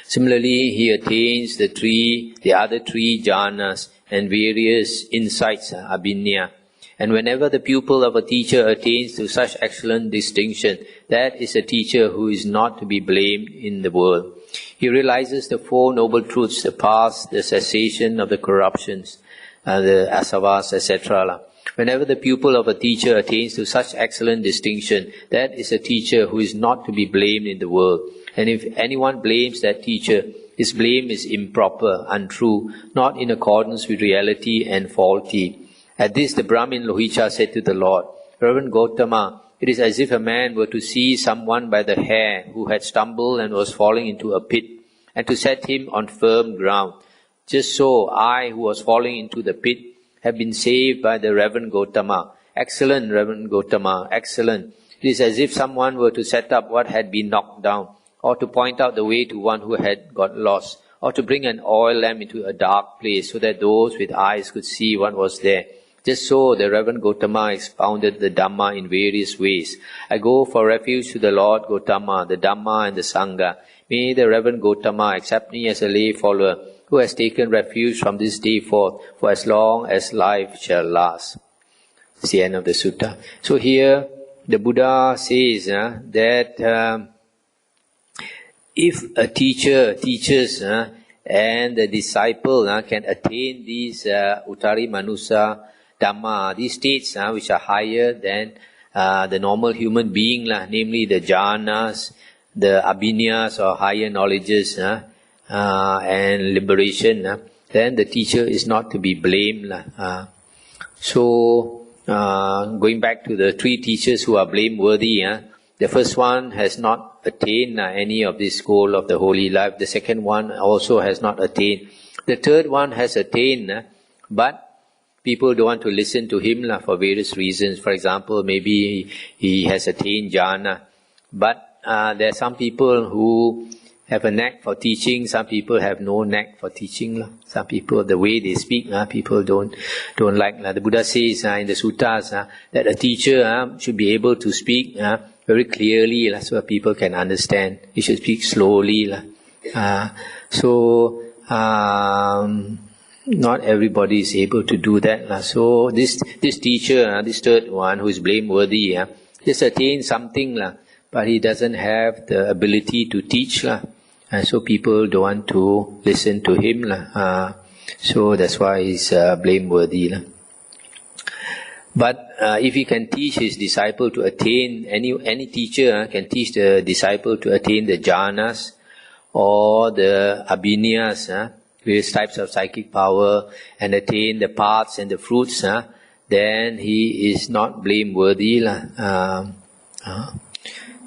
Similarly, he attains the other three jhanas and various insights, abhinya. And whenever the pupil of a teacher attains to such excellent distinction, that is a teacher who is not to be blamed in the world. He realizes the Four Noble Truths, the past, the cessation of the corruptions, the asavas, etc. Whenever the pupil of a teacher attains to such excellent distinction, that is a teacher who is not to be blamed in the world. And if anyone blames that teacher, his blame is improper, untrue, not in accordance with reality and faulty. At this, the Brahmin Lohicca said to the Lord, Reverend Gautama, it is as if a man were to see someone by the hair who had stumbled and was falling into a pit, and to set him on firm ground. Just so, I, who was falling into the pit, have been saved by the Reverend Gautama. Excellent, Reverend Gautama, excellent. It is as if someone were to set up what had been knocked down, or to point out the way to one who had got lost, or to bring an oil lamp into a dark place so that those with eyes could see what was there. Just so, the Reverend Gautama expounded the Dhamma in various ways. I go for refuge to the Lord Gautama, the Dhamma and the Sangha. May the Reverend Gautama accept me as a lay follower who has taken refuge from this day forth for as long as life shall last. It's the end of the sutta. So here, the Buddha says that if a teacher teaches and the disciple can attain these Uttari Manusa Dhamma, these states which are higher than the normal human being, namely the jhanas, the abhinyas or higher knowledges and liberation, then the teacher is not to be blamed. So, going back to the three teachers who are blameworthy, the first one has not attained any of this goal of the holy life. The second one also has not attained. The third one has attained, but people don't want to listen to him for various reasons. For example, maybe he has attained jhana, but there are some people who have a knack for teaching. Some people have no knack for teaching. Some people, the way they speak, people don't like. The Buddha says in the suttas that a teacher should be able to speak very clearly so that people can understand. He should speak slowly. Not everybody is able to do that. So this teacher, this third one who is blameworthy, just attained something, but he doesn't have the ability to teach. And so people don't want to listen to him. So that's why he's blameworthy. But if he can teach his disciple to attain, any teacher can teach the disciple to attain the jhanas or the abhinyas, various types of psychic power, and attain the paths and the fruits, then he is not blameworthy.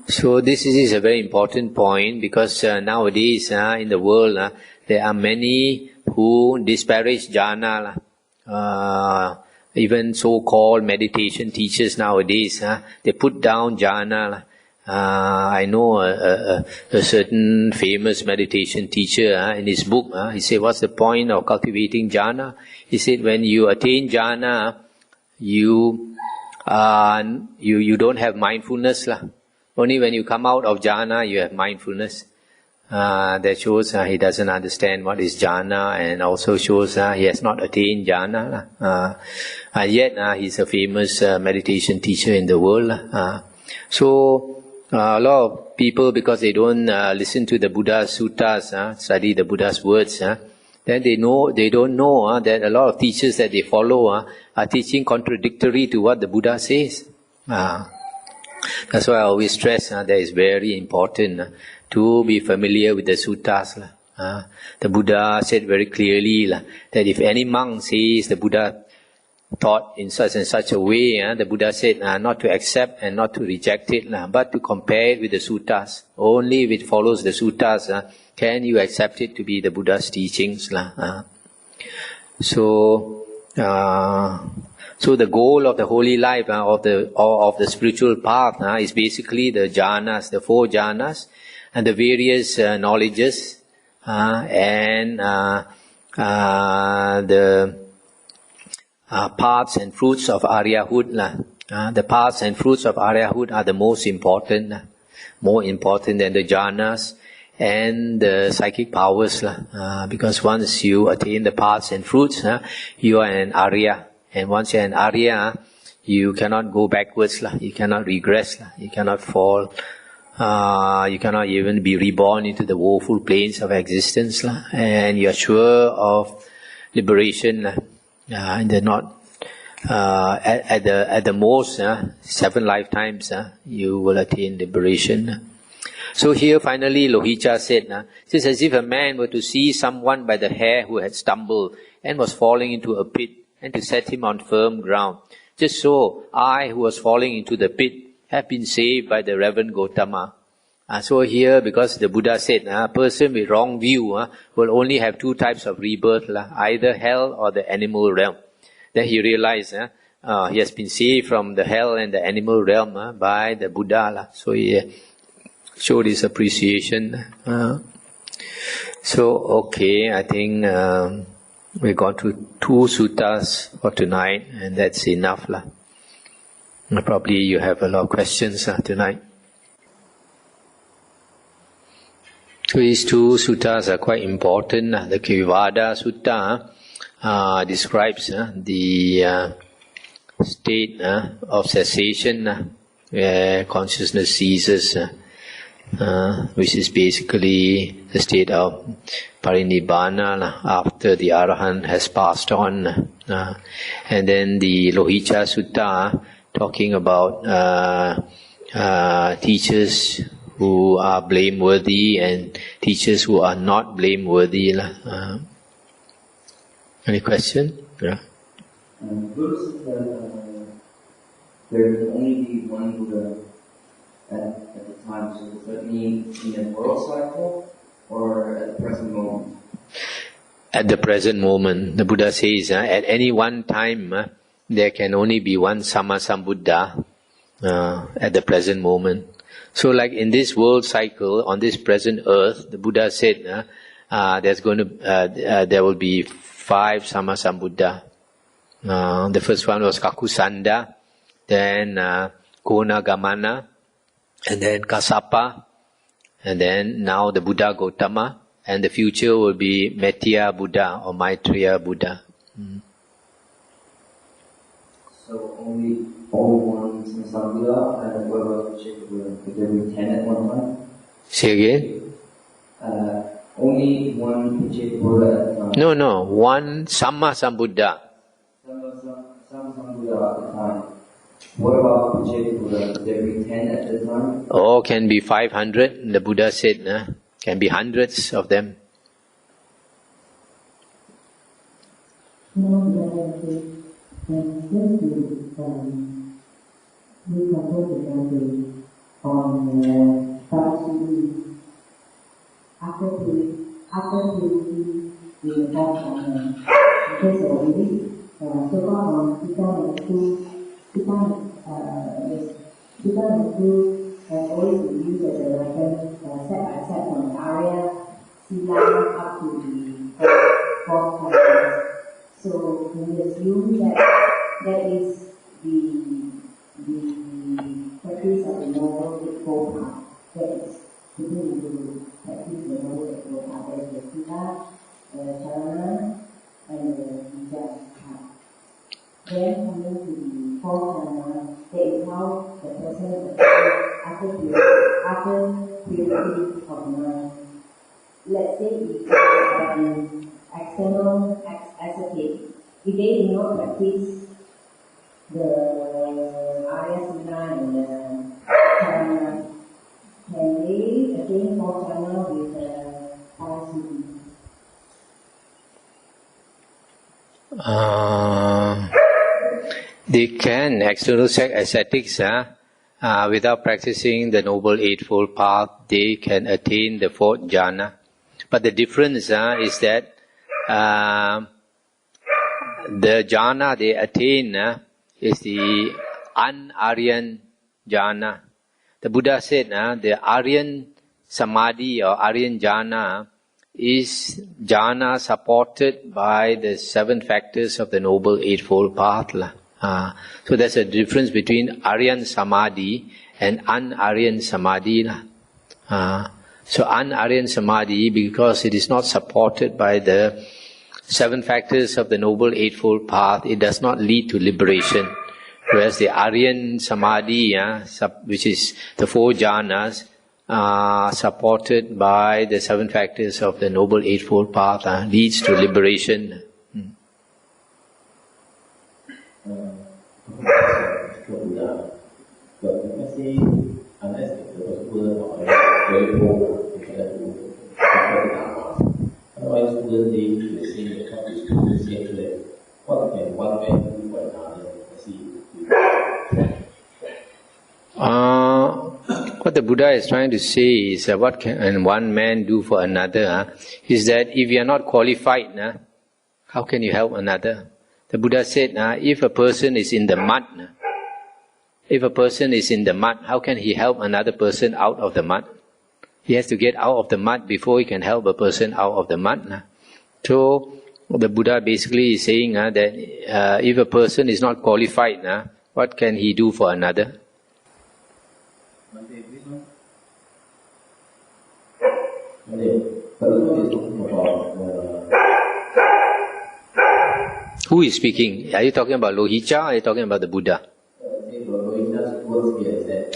So this is a very important point, because nowadays in the world there are many who disparage jhana. Even so-called meditation teachers nowadays, they put down jhana. I know a certain famous meditation teacher in his book, he said, what's the point of cultivating jhana? He said, when you attain jhana, you don't have mindfulness. Only when you come out of jhana, you have mindfulness. That shows he doesn't understand what is jhana, and also shows he has not attained jhana. And yet he's a famous meditation teacher in the world. So a lot of people, because they don't listen to the Buddha's suttas, study the Buddha's words, then they don't know that a lot of teachers that they follow are teaching contradictory to what the Buddha says. That's why I always stress that it's very important to be familiar with the suttas. The Buddha said very clearly that if any monk says the Buddha taught in such and such a way, the Buddha said not to accept and not to reject it, but to compare it with the suttas. Only if it follows the suttas can you accept it to be the Buddha's teachings. So the goal of the holy life, of the spiritual path, is basically the jhanas, the four jhanas, and the various knowledges, and the paths and fruits of Aryahood. The paths and fruits of Aryahood are the most important, more important than the jhanas and the psychic powers. Because once you attain the paths and fruits, you are an Arya. And once you're an Arya, you cannot go backwards, you cannot regress, you cannot fall, you cannot even be reborn into the woeful planes of existence, and you are sure of liberation, and they're not. At the most, 7 lifetimes, you will attain liberation. So here finally Lohicca said, it's as if a man were to see someone by the hair who had stumbled and was falling into a pit, and to set him on firm ground. Just so, I who was falling into the pit have been saved by the Reverend Gautama. So here, because the Buddha said, a person with wrong view will only have 2 types of rebirth, either hell or the animal realm. Then he realized he has been saved from the hell and the animal realm by the Buddha. So he showed his appreciation. So, okay, I think we got to 2 suttas for tonight, and that's enough. Probably you have a lot of questions tonight. So these 2 suttas are quite important. The Kevaddha Sutta describes the state of cessation where consciousness ceases, which is basically the state of parinibbana after the Arahant has passed on. And then the Lohicca Sutta talking about teachers who are blameworthy and teachers who are not blameworthy. Any question? Yeah. Buddha said that there can only be one Buddha at the time. So does that mean in a world cycle or at the present moment? At the present moment, the Buddha says, at any one time, there can only be one Sammasambuddha at the present moment. So, like in this world cycle, on this present earth, the Buddha said, there will be 5 Sammasambuddha. The first one was Kakusanda, then Konagamana, and then Kassapa, and then now the Buddha Gautama, and the future will be Metteyya Buddha or Maitreya Buddha. So only one Sammasambuddha, and what about Pacceka Buddha? Could there be 10 at one time? Say again? Only one Pacceka Buddha at a time. No, one Sammasambuddha. Sammasambuddha at a time. What about Pacceka Buddha? Could there be 10 at a time? Oh, can be 500. The Buddha said, can be hundreds of them. So we assume that that is the practice of the Noble Eightfold Path. That is beginning to practice the Noble Eightfold Path. There is the Sila, the Charana, and the Digha Nikaya. Then coming to the 4th Charana, that is how the person after purity of mind. Let's say if an external ascetic, if they do not practice the Arya Sila and the Charana, can they attain 4th Charana with the Parasuddhi? They can, external ascetics, without practicing the Noble Eightfold Path, they can attain the 4th jhana. But the difference is that the jhana they attain is the un-Aryan jhana. The Buddha said the Aryan Samadhi or Aryan jhana is jhana supported by the 7 factors of the Noble Eightfold Path. So there's a difference between Aryan Samadhi and un-Aryan Samadhi. So un-Aryan Samadhi, because it is not supported by the 7 factors of the Noble Eightfold Path, it does not lead to liberation. Whereas the Aryan Samadhi, which is the 4 jhanas, are supported by the 7 factors of the Noble Eightfold Path, leads to liberation. Otherwise, wouldn't they be the same accomplished to the same level? What can one man do for another? What the Buddha is trying to say is what can one man do for another is that if you are not qualified, how can you help another? The Buddha said, if a person is in the mud, how can he help another person out of the mud? He has to get out of the mud before he can help a person out of the mud. So the Buddha basically is saying that if a person is not qualified, what can he do for another? Who is speaking? Are you talking about Lohicca or are you talking about the Buddha? Lohicca's words here is that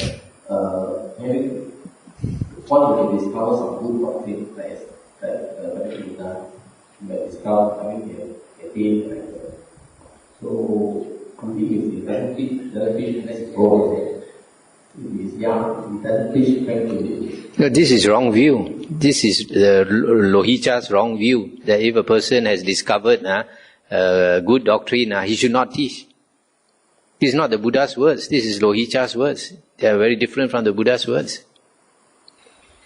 one of the discovers of good doctrine, like Buddha, discover having a theme. So, continuously, doesn't teach unless grows. If he is young, he doesn't teach gradually. No, this is wrong view. This is Lohicca's wrong view, that if a person has discovered good doctrine, he should not teach. This is not the Buddha's words, this is Lohicca's words. They are very different from the Buddha's words.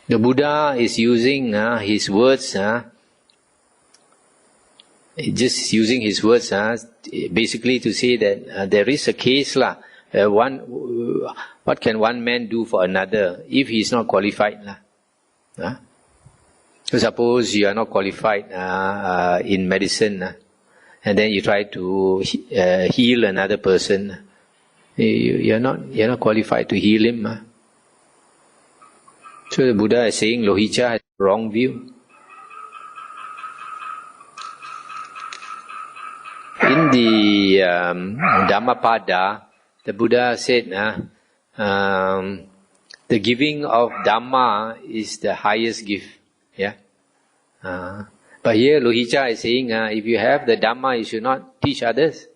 The Buddha is using his words, just using his words basically to say that there is a case what can one man do for another if he is not qualified? So suppose you are not qualified in medicine, and then you try to heal another person. You are not qualified to heal him. So the Buddha is saying Lohicca has a wrong view. In the Dhammapada, the Buddha said the giving of Dhamma is the highest gift. But here Lohicca is saying if you have the Dhamma, you should not teach others.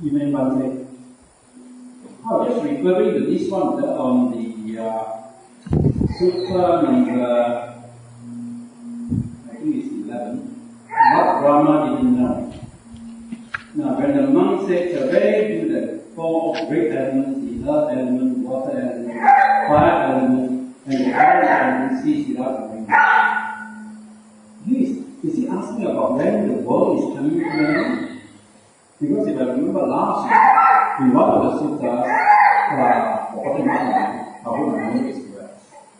You may want to just referring to this one on the Sutra number, I think it's 11, what Brahma didn't know. Now, when the monk said, "Obey to the 4 great elements, the earth element, water element, fire element, and the fire element cease without knowing." Is he asking about when the world is coming to an end? Because if I remember last year, in one of the suttas,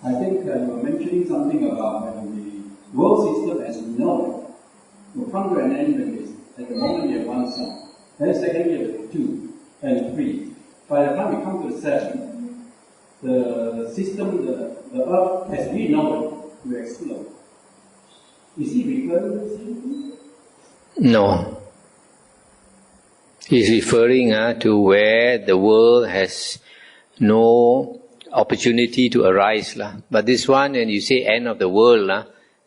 I think you were mentioning something about when the world system as we know it will come to an end when it's, at the moment you have 1 sun, then second you have 2 and 3. By the time we come to the 7, the system, the earth as we know it, will explode. Is he referring to the same thing? No. He's referring to where the world has no opportunity to arise. But this one, when you say end of the world,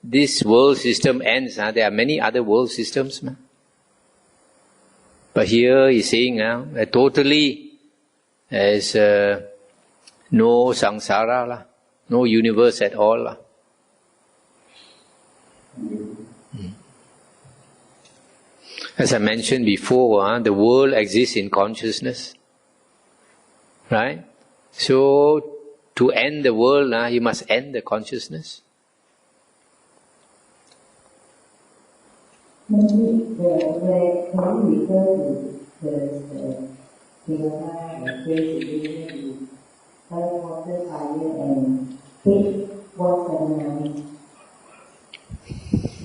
this world system ends. There are many other world systems. But here he's saying that totally there is no samsara, no universe at all. As I mentioned before, the world exists in consciousness. Right? So, to end the world, you must end the consciousness. Maybe can we refer to the Kevaddha and face water, fire, and face was ceremony.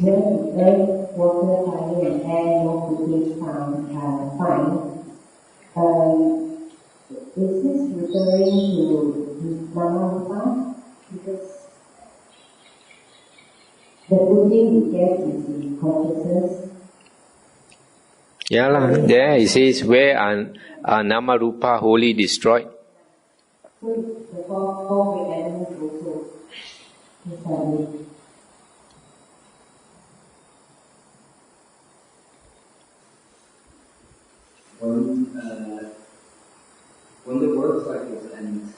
When earth, water, fire, and air no cooking fine, is this referring to Dhammavuddho? Because The good thing we get is the consciousness. Yeah, there it says, where are Nama Rupa wholly destroyed. So the four great elements also established. When the world cycles end,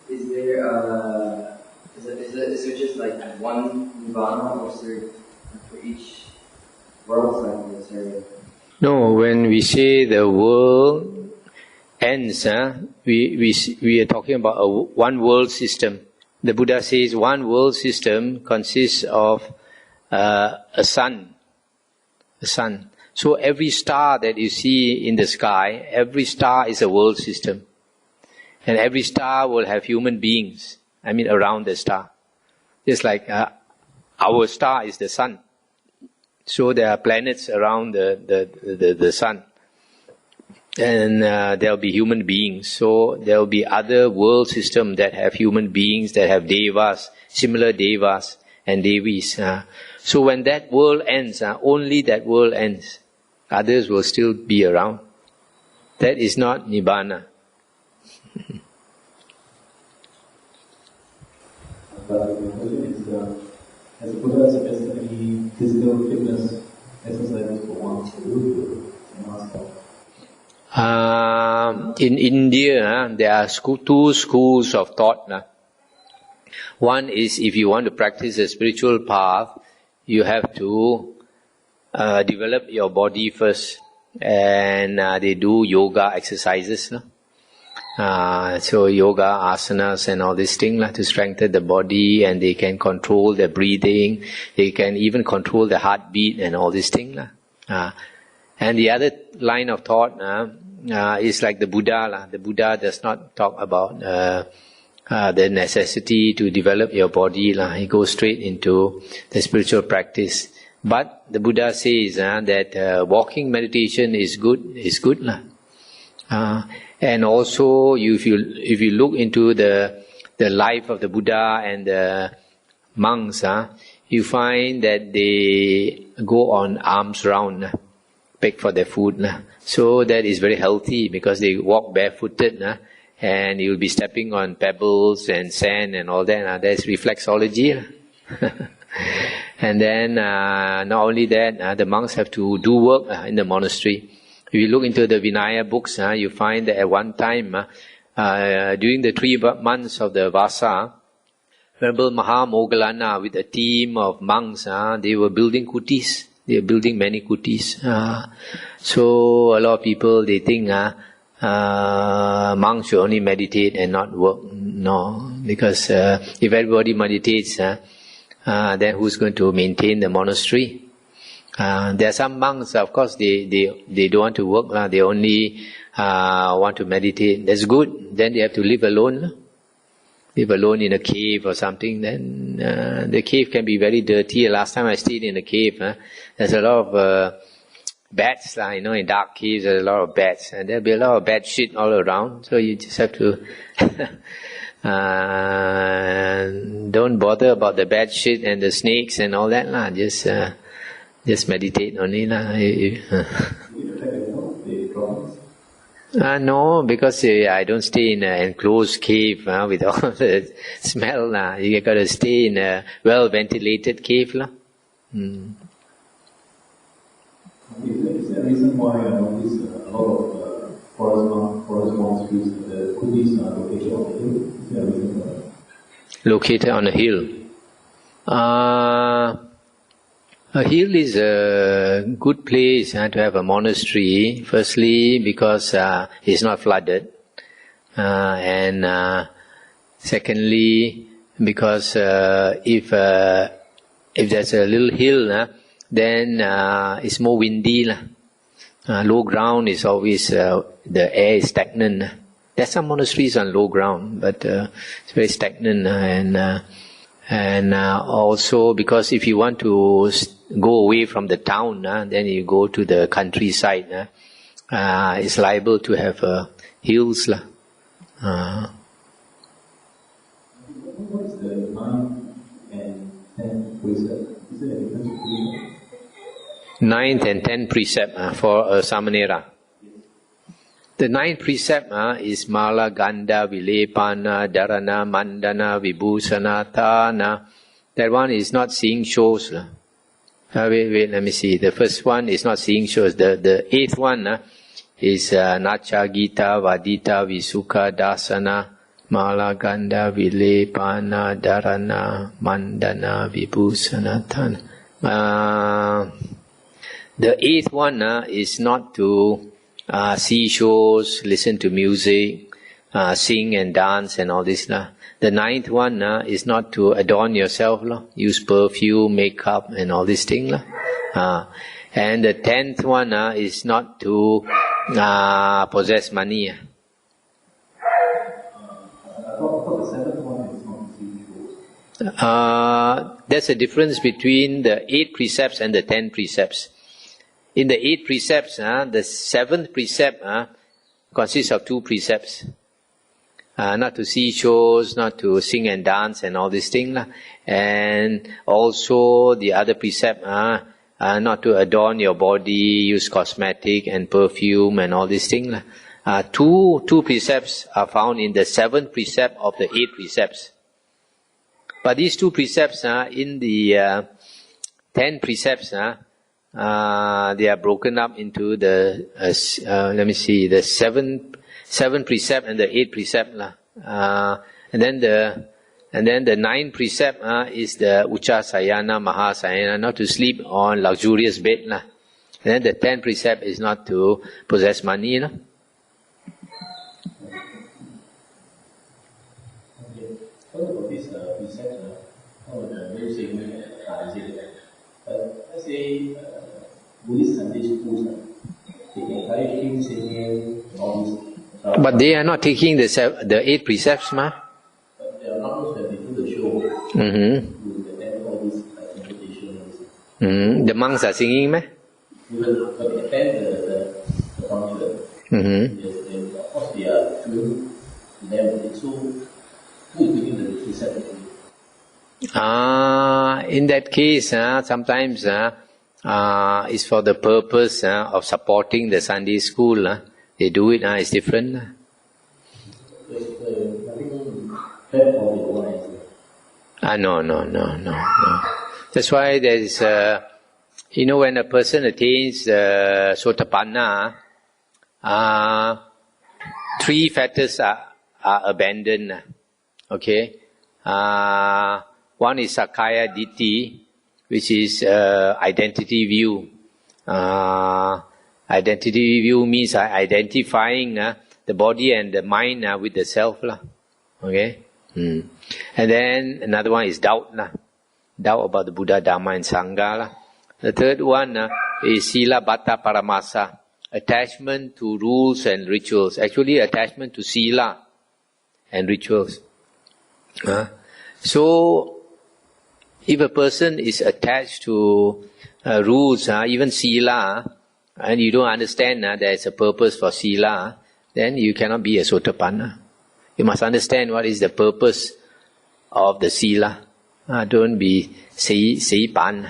is there just like one nirvana, or is there for each world cycle? Is there? No, when we say the world ends, we are talking about a one world system. The Buddha says one world system consists of a sun. A sun. So every star that you see in the sky, every star is a world system. And every star will have human beings, around the star. Just like our star is the sun. So there are planets around the sun. And there will be human beings. So there will be other world systems that have human beings, that have devas, similar devas and devis. So when that world ends, only that world ends. Others will still be around. That is not Nibbana. As a Buddha suggested any physical fitness exercises for one to do in India, there are two schools of thought. One is, if you want to practice a spiritual path, you have to develop your body first, and they do yoga exercises. So yoga, asanas and all these things to strengthen the body, and they can control the breathing, they can even control the heartbeat and all these things. And the other line of thought is like the Buddha. The Buddha does not talk about the necessity to develop your body. He goes straight into the spiritual practice. But the Buddha says that walking meditation is good. And also, if you look into the life of the Buddha and the monks, you find that they go on alms round, beg for their food. So that is very healthy, because they walk barefooted, and you'll be stepping on pebbles and sand and all that. That's reflexology. And then, not only that, the monks have to do work in the monastery. If you look into the Vinaya books, you find that at one time, during the 3 months of the Vasa, Venerable Mahamoggallana with a team of monks, they were building kutis. They are building many kutis. So a lot of people, they think monks should only meditate and not work. No, because if everybody meditates, then who's going to maintain the monastery? There are some monks, of course, they don't want to work. They only want to meditate. That's good. Then they have to live alone. Live alone in a cave or something. Then the cave can be very dirty. Last time I stayed in a cave, there's a lot of bats. In dark caves there's a lot of bats, and there'll be a lot of bad shit all around. So you just have to don't bother about the bad shit and the snakes and all that. Just meditate only. No, because I don't stay in an enclosed cave with all the smell. You got to stay in a well-ventilated cave. Is there a reason why I notice a lot of forest monasteries, the kutis are located on the hill? Is there a reason for that? Located on a hill. A hill is a good place to have a monastery. Firstly, because it's not flooded, and secondly, because if there's a little hill, then it's more windy. Low ground is always the air is stagnant. There's some monasteries on low ground, but it's very stagnant, and also because if you want to go away from the town, then you go to the countryside. It's liable to have hills. What is the line and 10 precepts. Is there a difference between 9th and 10th precept for a Samanera. The 9th precept is Mala, Ganda, Vilepana, Dharana, Mandana, Vibhusana, Thana. That one is not seeing shows. Wait, let me see. The first one is not seeing shows. The 8th one is Nacha, Gita, Vadita, Visuka, Dasana, Mala, Ganda, Vilepana, Dharana, Mandana, Vibhusana, Thana. The 8th one is not to see shows, listen to music, sing and dance and all this. The 9th one is not to adorn yourself, use perfume, makeup and all these things. And the 10th one is not to possess money. I thought the 7th one is not to see shows. There's a difference between the 8 precepts and the 10 precepts. In the 8 precepts, the 7th precept consists of 2 precepts. Not to see shows, not to sing and dance and all these things. And also the other precept, not to adorn your body, use cosmetic and perfume and all these things. Two precepts are found in the 7th precept of the 8 precepts. But these 2 precepts in the 10 precepts, they are broken up into the let me see, the 7 precept and the 8 precept, and then the 9th precept is the Ucha Sayana, Maha Sayana, not to sleep on luxurious bed, and then the 10th precept is not to possess money. Okay. What about this precept? How the very segment is it? Let's say Buddhist Sunday schools, they encourage hymn singing and all this. But they are not taking the 8 precepts, But they are not those that they do the show. Mm-hmm. They attend all this invitation. Mm-hmm. The monks are singing, meh? But they attend the function. Mm-hmm. Yes, and of course they are doing them. So who is taking the precept? In that case, sometimes it's for the purpose of supporting the Sunday school. They do it, it's different. No. That's why there is, when a person attains Sotapanna, 3 factors are abandoned. Okay? One is Sakkaya Ditthi, which is identity view. Identity view means identifying the body and the mind with the self. Okay? And then another one is doubt. Doubt about the Buddha, Dhamma and Sangha. The third one is Sila Bhatta Paramasa, attachment to rules and rituals. Actually, attachment to Sila and rituals. So, if a person is attached to rules, even Sila, and you don't understand there is a purpose for Sila, then you cannot be a Sotapanna. You must understand what is the purpose of the Sila. Don't be Seipan.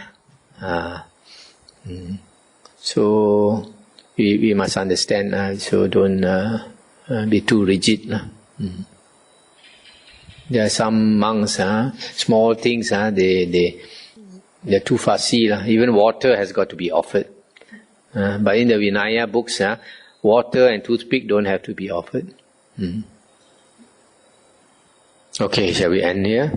So, we must understand, so don't be too rigid. There are some monks, small things, they're too fussy. Even water has got to be offered. But in the Vinaya books, water and toothpick don't have to be offered. Okay, shall we end here?